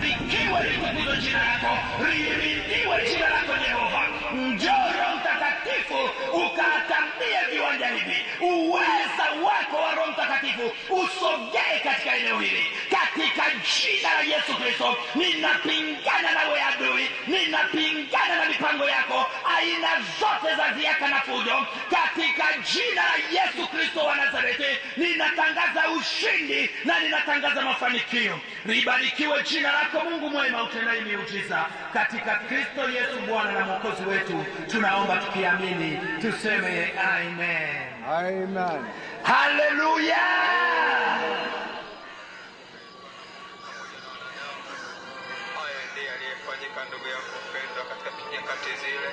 Likiwa litukuzwe jina lako, lihimidiwe jina lako Yehova. Njoo Roho Mtakatifu ukatambie viwanja hivi. Uweza wako wa Roho Mtakatifu usogee katika eneo hili. Katika jina la Yesu Kristo, ninapingana nawe adui, ninapingana na mipango yako, aina zote za ziaka na fujo. Katika jina la Yesu Kristo wa Nazareti, ninatangaza ushindi na ninatangaza mafanikio. Libarikiwe jina lako Mungu mwema utendaye miujiza. Katika Kristo Yesu Bwana na Mwokozi wetu, tunaomba tukiamini, tuseme amen. Amen. Haleluya. Ndugu yako mpendwa katika nyakati zile,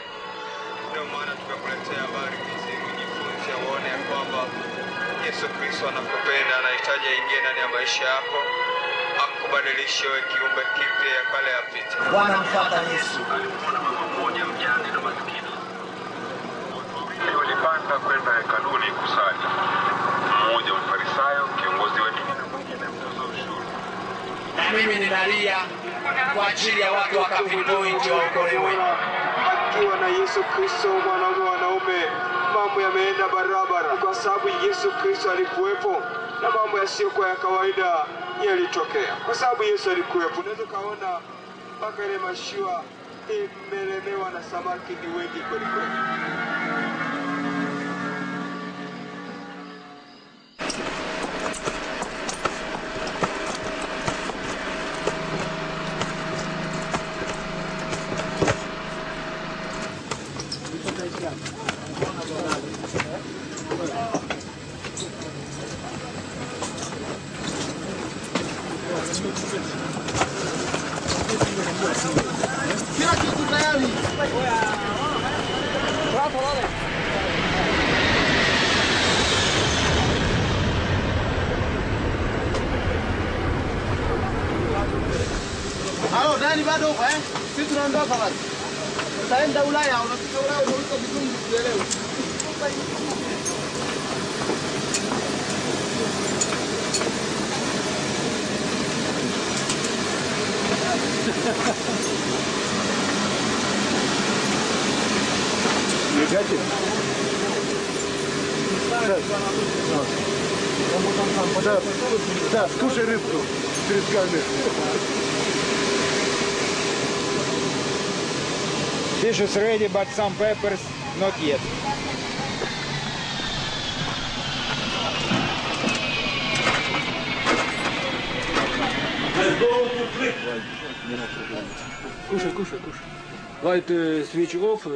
ndio maana tumekuletea habari hizi ujifunze, uone kwamba Yesu Kristo anakupenda, anahitaji aingie ndani ya maisha yako, akubadilishe wewe kiumbe kipya, ya kale yapite. Wanamfuata Yesu. Alimwona mama mmoja mjane na maskini. Walipanda kwenda hekaluni kusali. Mmoja Mfarisayo, kiongozi wa dini, na mwingine mtoza ushuru. Mimi ninalia kwa ajili ya watu wa Kapitoi ndio waokolewe. Akiwa na Yesu Kristo mwana wa wanaume mambo yameenda barabara, kwa sababu Yesu Kristo alikuwepo na mambo yasiyokuwa ya kawaida yalitokea. Kwa sababu Yesu alikuwepo, unaweza kaona mpaka ile mashua imelemewa na samaki ni wengi kweli kweli. Kila kitu tayari. Halo, Dani bado huko eh? Sisi tunaondoka basi. Tutaenda Ulaya, unafika Ulaya unauza vizungu tuelewe. You got it. Да, скушай рыбку перед камерой. Fish is ready, but some peppers not yet. Кушай, кушай, кушай. Light switch off.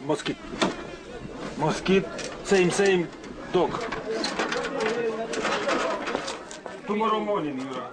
Mosquito. Mosquito. Same dog. Tomorrow morning, Yura.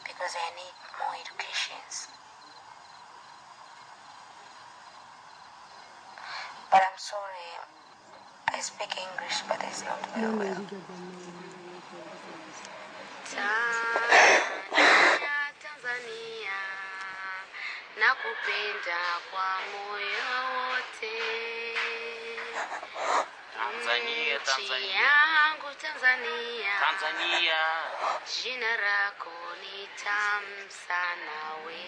Because I need more educations. But I'm sorry, I speak English, but it's not very well. Tanzania, nakupenda kwa moyo wote. Tanzania, Tanzania yangu Tanzania, Tanzania, jina lako ni tamu sana we.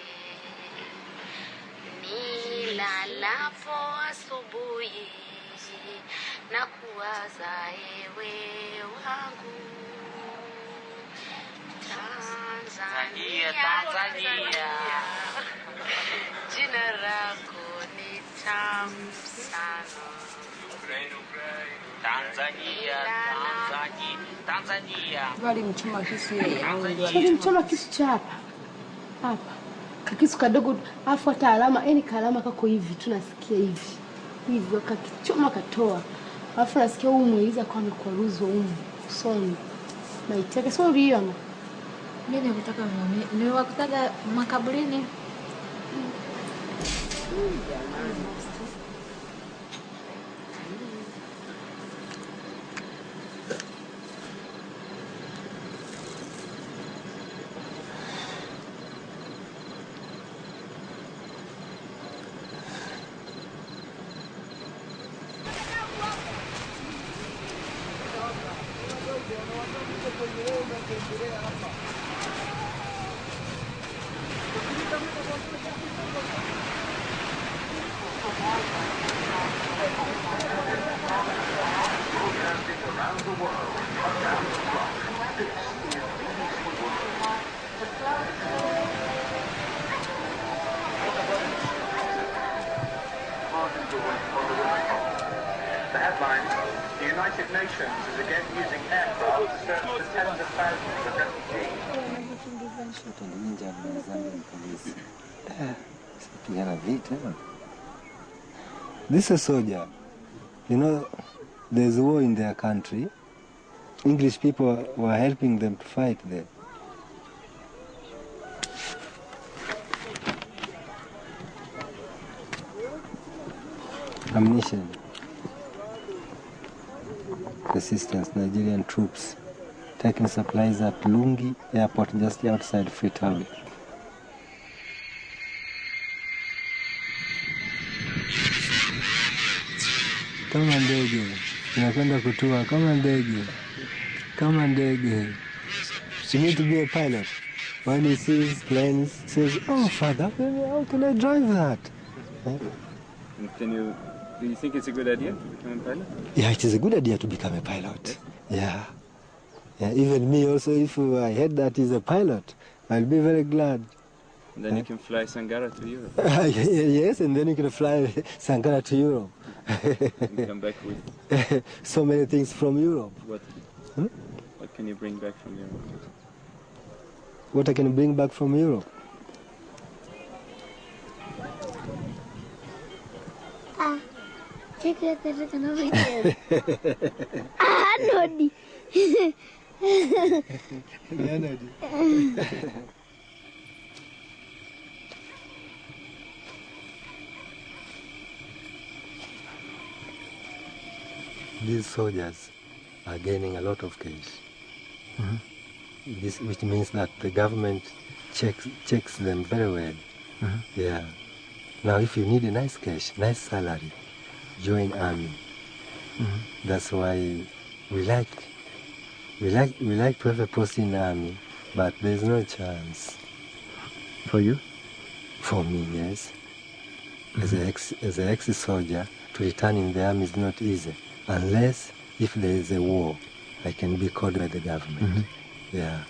Nilalapo asubuhi na kuwaza ewe wangu. Tanzania, Tanzania, jina lako ni tamu sana. Tanzania, Tanzania. Walimchoma kisu yeye. Walimchoma kisu cha hapa. Hapa. Kisu kadogo afu hata alama, yani kalama kako hivi tunasikia hivi. Hivi wakakichoma katoa. Alafu nasikia huyu mweliza kwa amekwaruzwa huyu usoni. Maiteke sio uliona. Mimi nikutaka muone. Niwakutaga makaburini. United Nations is again using aircraft to search for tens of thousands of refugees. This is a soldier. You know, there's war in their country. English people were helping them to fight there. Ammunition. Resistance, Nigerian troops taking supplies at Lungi Airport just outside Freetown. Kama ndege, tunakwenda kutua kama ndege, kama ndege. She needs to be a pilot. When he sees planes, he says, "Oh, Father, how can I drive that?" Do you think it's a good idea to become a pilot? Yeah, it is a good idea to become a pilot. Yeah. Yeah, even me also, if I heard that he's a pilot, I'll be very glad. And then you can fly Sangara to Europe. Yes, and then you can fly Sankara to Europe. And come back with... so many things from Europe. What? Hmm? What can you bring back from Europe? What I can bring back from Europe? Nodi. These soldiers are gaining a lot of cash. This, which means that the government checks them very well. Yeah. Now, if you need a nice cash, nice salary, join army. That's why we like to have a post in army, but there's no chance. For you? For me, yes. As an ex-soldier, to return in the army is not easy, unless if there is a war, I can be called by the government. Yeah.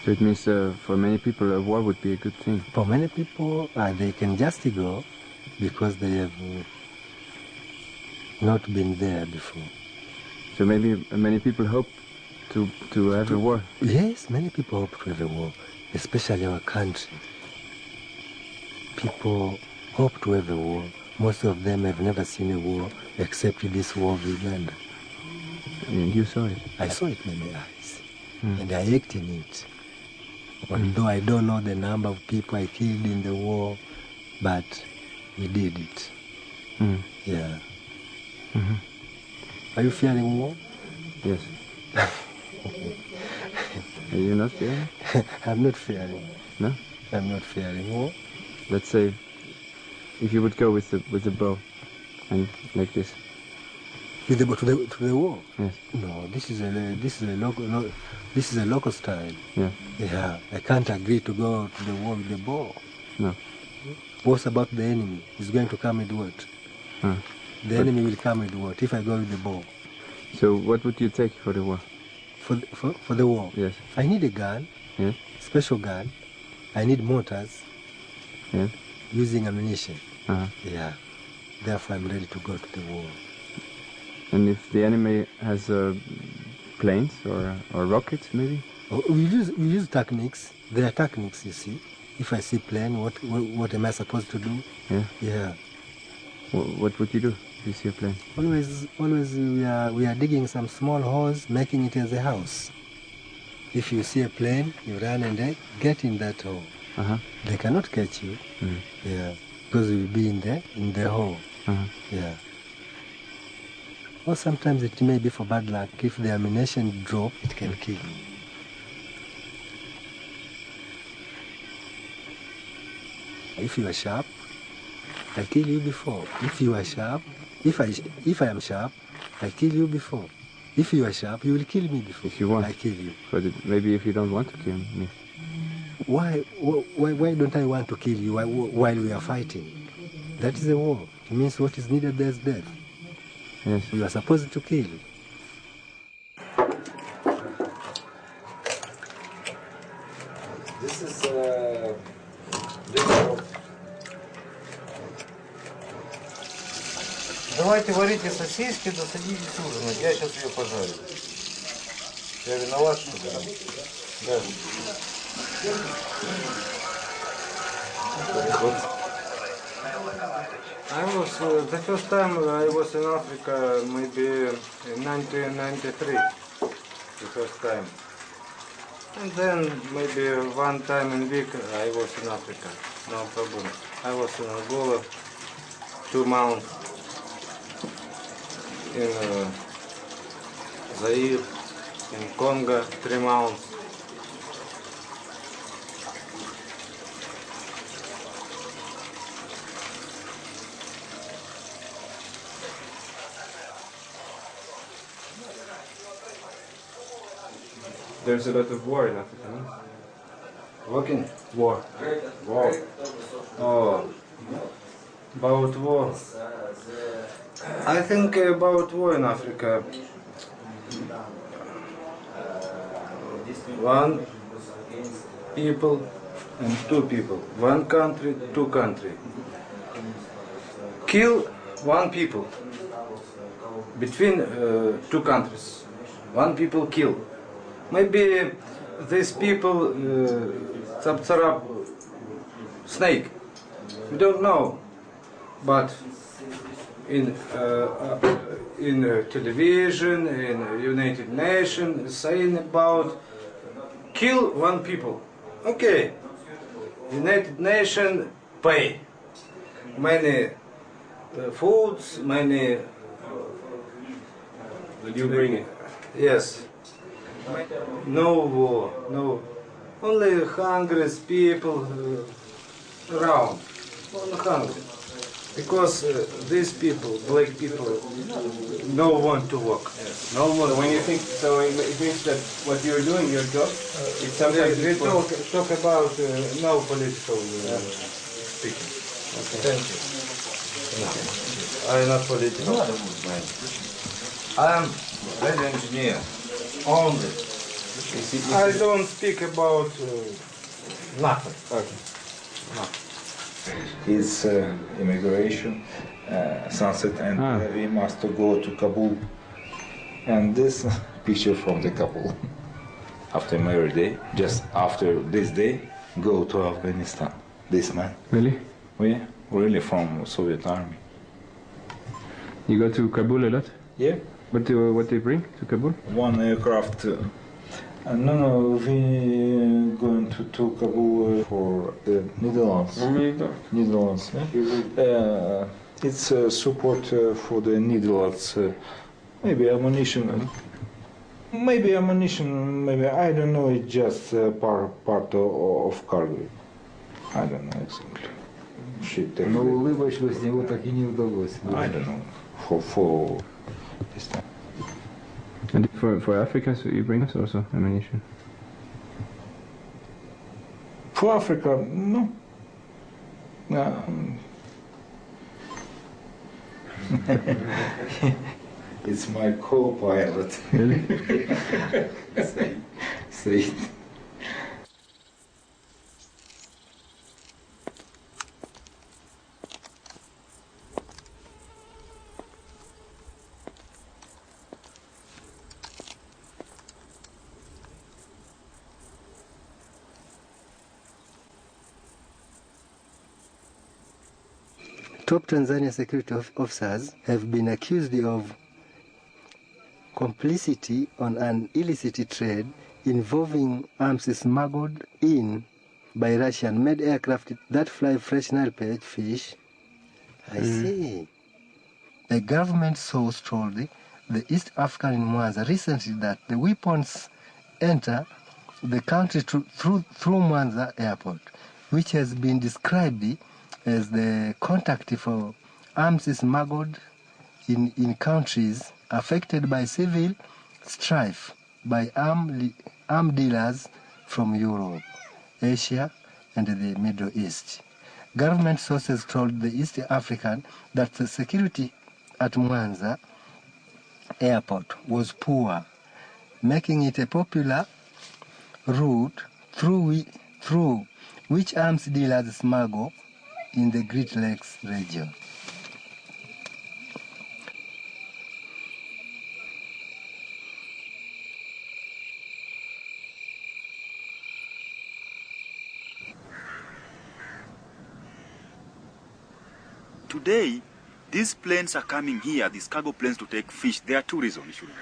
So it means for many people a war would be a good thing. For many people, they can just go because they have not been there before. So maybe many people hope to have a war. Yes, many people hope to have a war, especially our country. People hope to have a war. Most of them have never seen a war except this war of Uganda. And you saw it? I saw it with my eyes, and I acted in it. Although I don't know the number of people I killed in the war, but we did it. Yeah. Are you fearing war? Yes. Are you not fearing? I'm not fearing. No? I'm not fearing war. Let's say, if you would go with the bow, and like this. With the bow to the war? Yes. No, this is a local style. Yeah. Yeah. I can't agree to go to the war with the bow. No. What's about the enemy? He's going to come with what? The enemy will come with what if I go with the bow? So what would you take for the war? For the war? Yes. I need a gun. Yes. Special gun. I need mortars. Yes. Using ammunition. Yeah. Therefore I'm ready to go to the war. And if the enemy has planes or rockets, maybe? We use techniques. There are techniques, you see. If I see plane, what am I supposed to do? Yeah. Yeah. What would you do if you see a plane? Always we are digging some small holes, making it as a house. If you see a plane, you run and get in that hole. They cannot catch you. Yeah. Because you'll be in the hole. Yeah. Or sometimes it may be for bad luck. If the ammunition drop, it can kill you. If you are sharp, I kill you before. If you are sharp, if I am sharp, I kill you before. If you are sharp, you will kill me before. If you want. I kill you. But maybe if you don't want to kill me. Why don't I want to kill you while we are fighting? That is a war. It means what is needed, there's death. Yes. You are supposed to kill. This is Давайте варите сосиски, да садитесь ужинать. Я сейчас ее пожарю. Я виноват, что ли? Да. The first time I was in Africa, maybe in 1993, the first time. And then maybe one time in a week I was in Africa, no problem. I was in Angola 2 months, in Zaire, in Congo 3 months. There's a lot of war in Africa, no? Walking? War. War. Oh, about war. I think about war in Africa. One people and 2 people. One country, 2 country. Kill 1 people. Between 2 countries. 1 people kill. Maybe these people tsarap snake. We don't know, but in television, in United Nations, saying about kill 1 people. Okay, United Nations pay many foods, many. Will you bring it? Yes. No war, no. Only hungry people around. Only hungry. Because these people, black people, no want to work. Yes. No one. So when you think, so it means that what you're doing, your job, it's sometimes we talk about no political speaking. Okay. Thank you. No. I'm not political. I'm radio engineer. Only. I don't speak about nothing. Okay. It's immigration, sunset, and we must go to Kabul. And this picture from the couple. After marriage day, just after this day, go to Afghanistan. This man. Really? We really from Soviet army. You go to Kabul a lot? Yeah. What do you bring to Kabul? 1 aircraft. No, we going to Kabul for the Netherlands. Netherlands. It's support for the Netherlands. Maybe ammunition. Maybe ammunition. Maybe I don't know. It's just part of cargo. I don't know exactly. Но улыбочку с него так и не удалось. I don't know. For this time. And for Africa, so you bring us also ammunition? For Africa, no. It's my co-pilot. Really? See. Top Tanzania security officers have been accused of complicity on an illicit trade involving arms smuggled in by Russian-made aircraft that fly fresh Nile perch fish. I see. The government source told the East African in Mwanza recently that the weapons enter the country through Mwanza airport, which has been described as the contact for arms smuggled in countries affected by civil strife by armed dealers from Europe, Asia, and the Middle East. Government sources told the East African that the security at Mwanza airport was poor, making it a popular route through which arms dealers smuggle in the Great Lakes region. today, these planes are coming here, these cargo planes to take fish. There are two reasons you should know.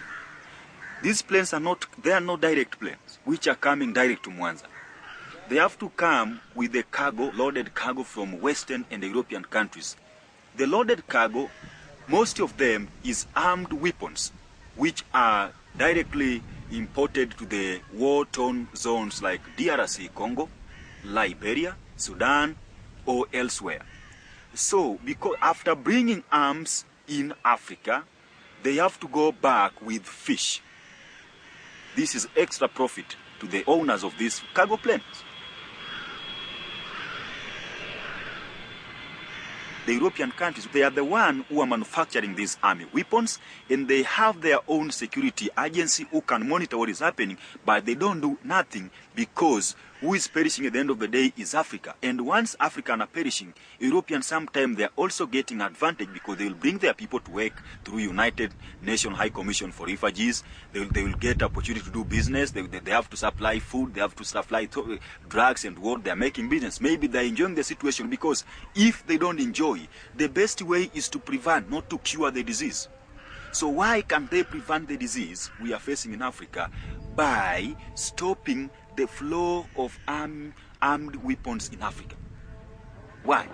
These planes are not direct planes, which are coming direct to Mwanza. They have to come with the cargo, loaded cargo from Western and European countries. The loaded cargo, most of them is armed weapons, which are directly imported to the war-torn zones like DRC, Congo, Liberia, Sudan, or elsewhere. So, because after bringing arms in Africa, they have to go back with fish. This is extra profit to the owners of these cargo planes. The European countries, they are the one who are manufacturing these army weapons, and they have their own security agency who can monitor what is happening, but they don't do nothing because who is perishing at the end of the day is Africa. And once Africans are perishing, Europeans sometimes they are also getting advantage because they will bring their people to work through United Nations High Commission for Refugees. They will get opportunity to do business. They have to supply food. They have to supply drugs and what they are making business. Maybe they are enjoying the situation because if they don't enjoy, the best way is to prevent, not to cure the disease. So why can't they prevent the disease we are facing in Africa? By stopping the flow of armed weapons in Africa. Why?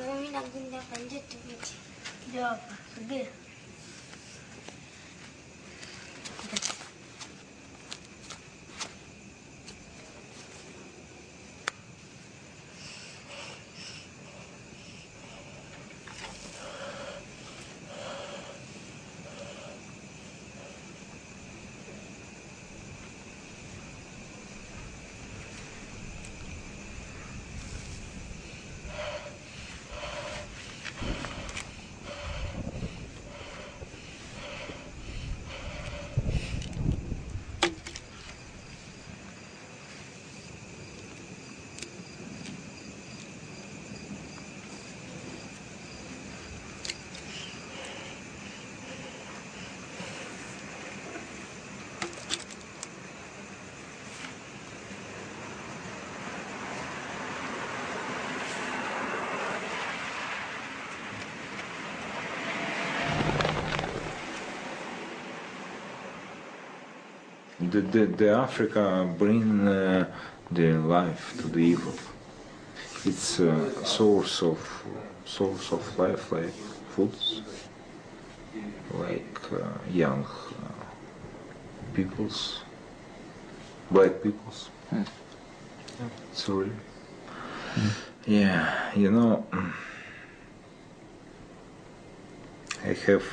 Mimi nakwenda kanje tikiti. Ndio hapa. Subiri. The Africa bring the life to the Europe. It's a source of life, like foods, like young peoples, black peoples. Sorry. Yeah, you know, I have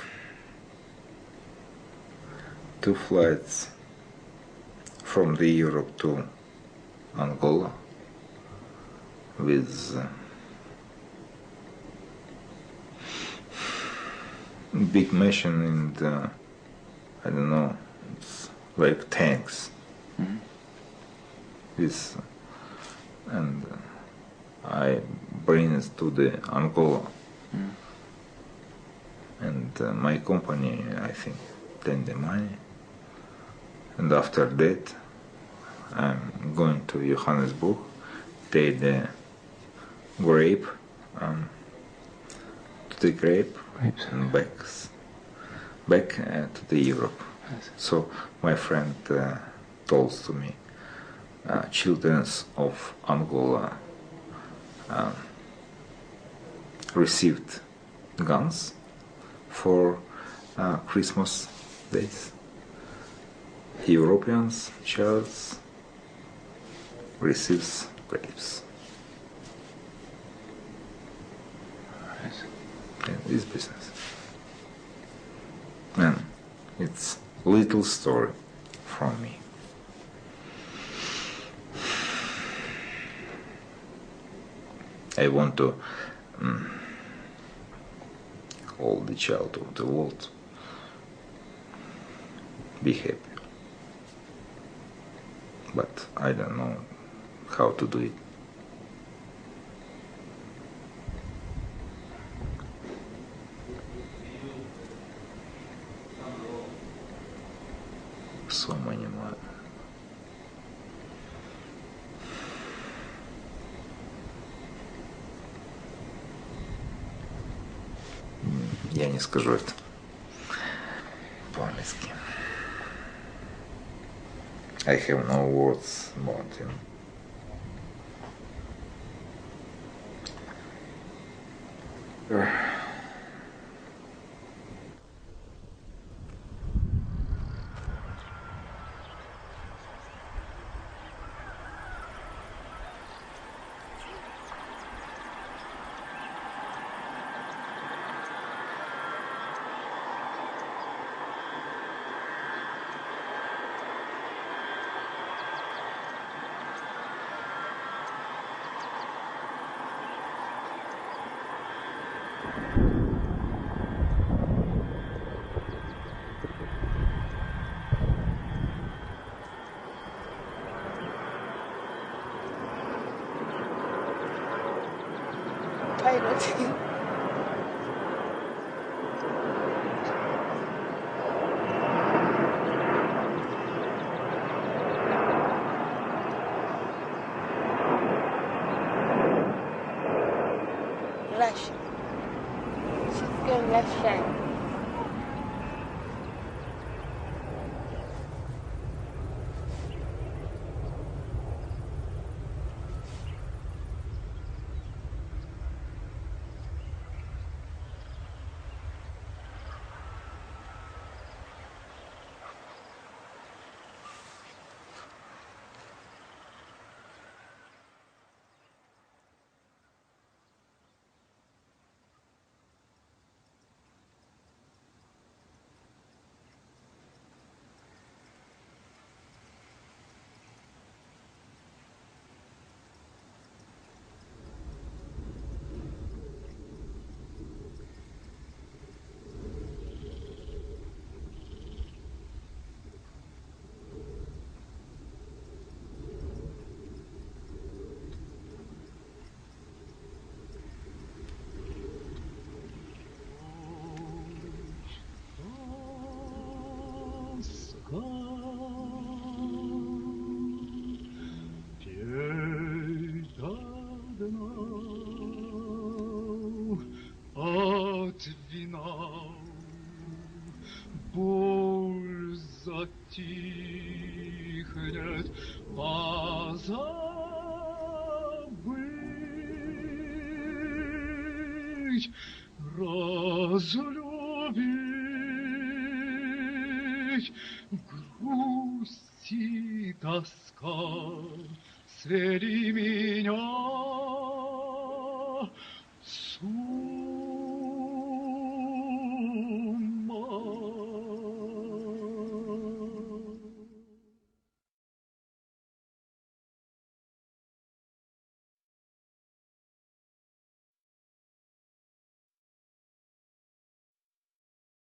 2 flights from the Europe to Angola with big machine and I don't know, it's like tanks. This and I bring it to the Angola and my company, I think, take the money. And after that, I'm going to Johannesburg, take the grape, and back to the Europe. So my friend told to me, children of Angola received guns for Christmas days. Europeans, childs receives grapes. this business. And it's little story from me. I want to hold the child of the world, be happy. But I don't know how to do it. So many more. Я не скажу это по-английски. I have no words about him. Pilot. Rush. She's going left hand. Отвинал, боль затихнет, позабыть, разлюбить, грусть и тоска свели меня.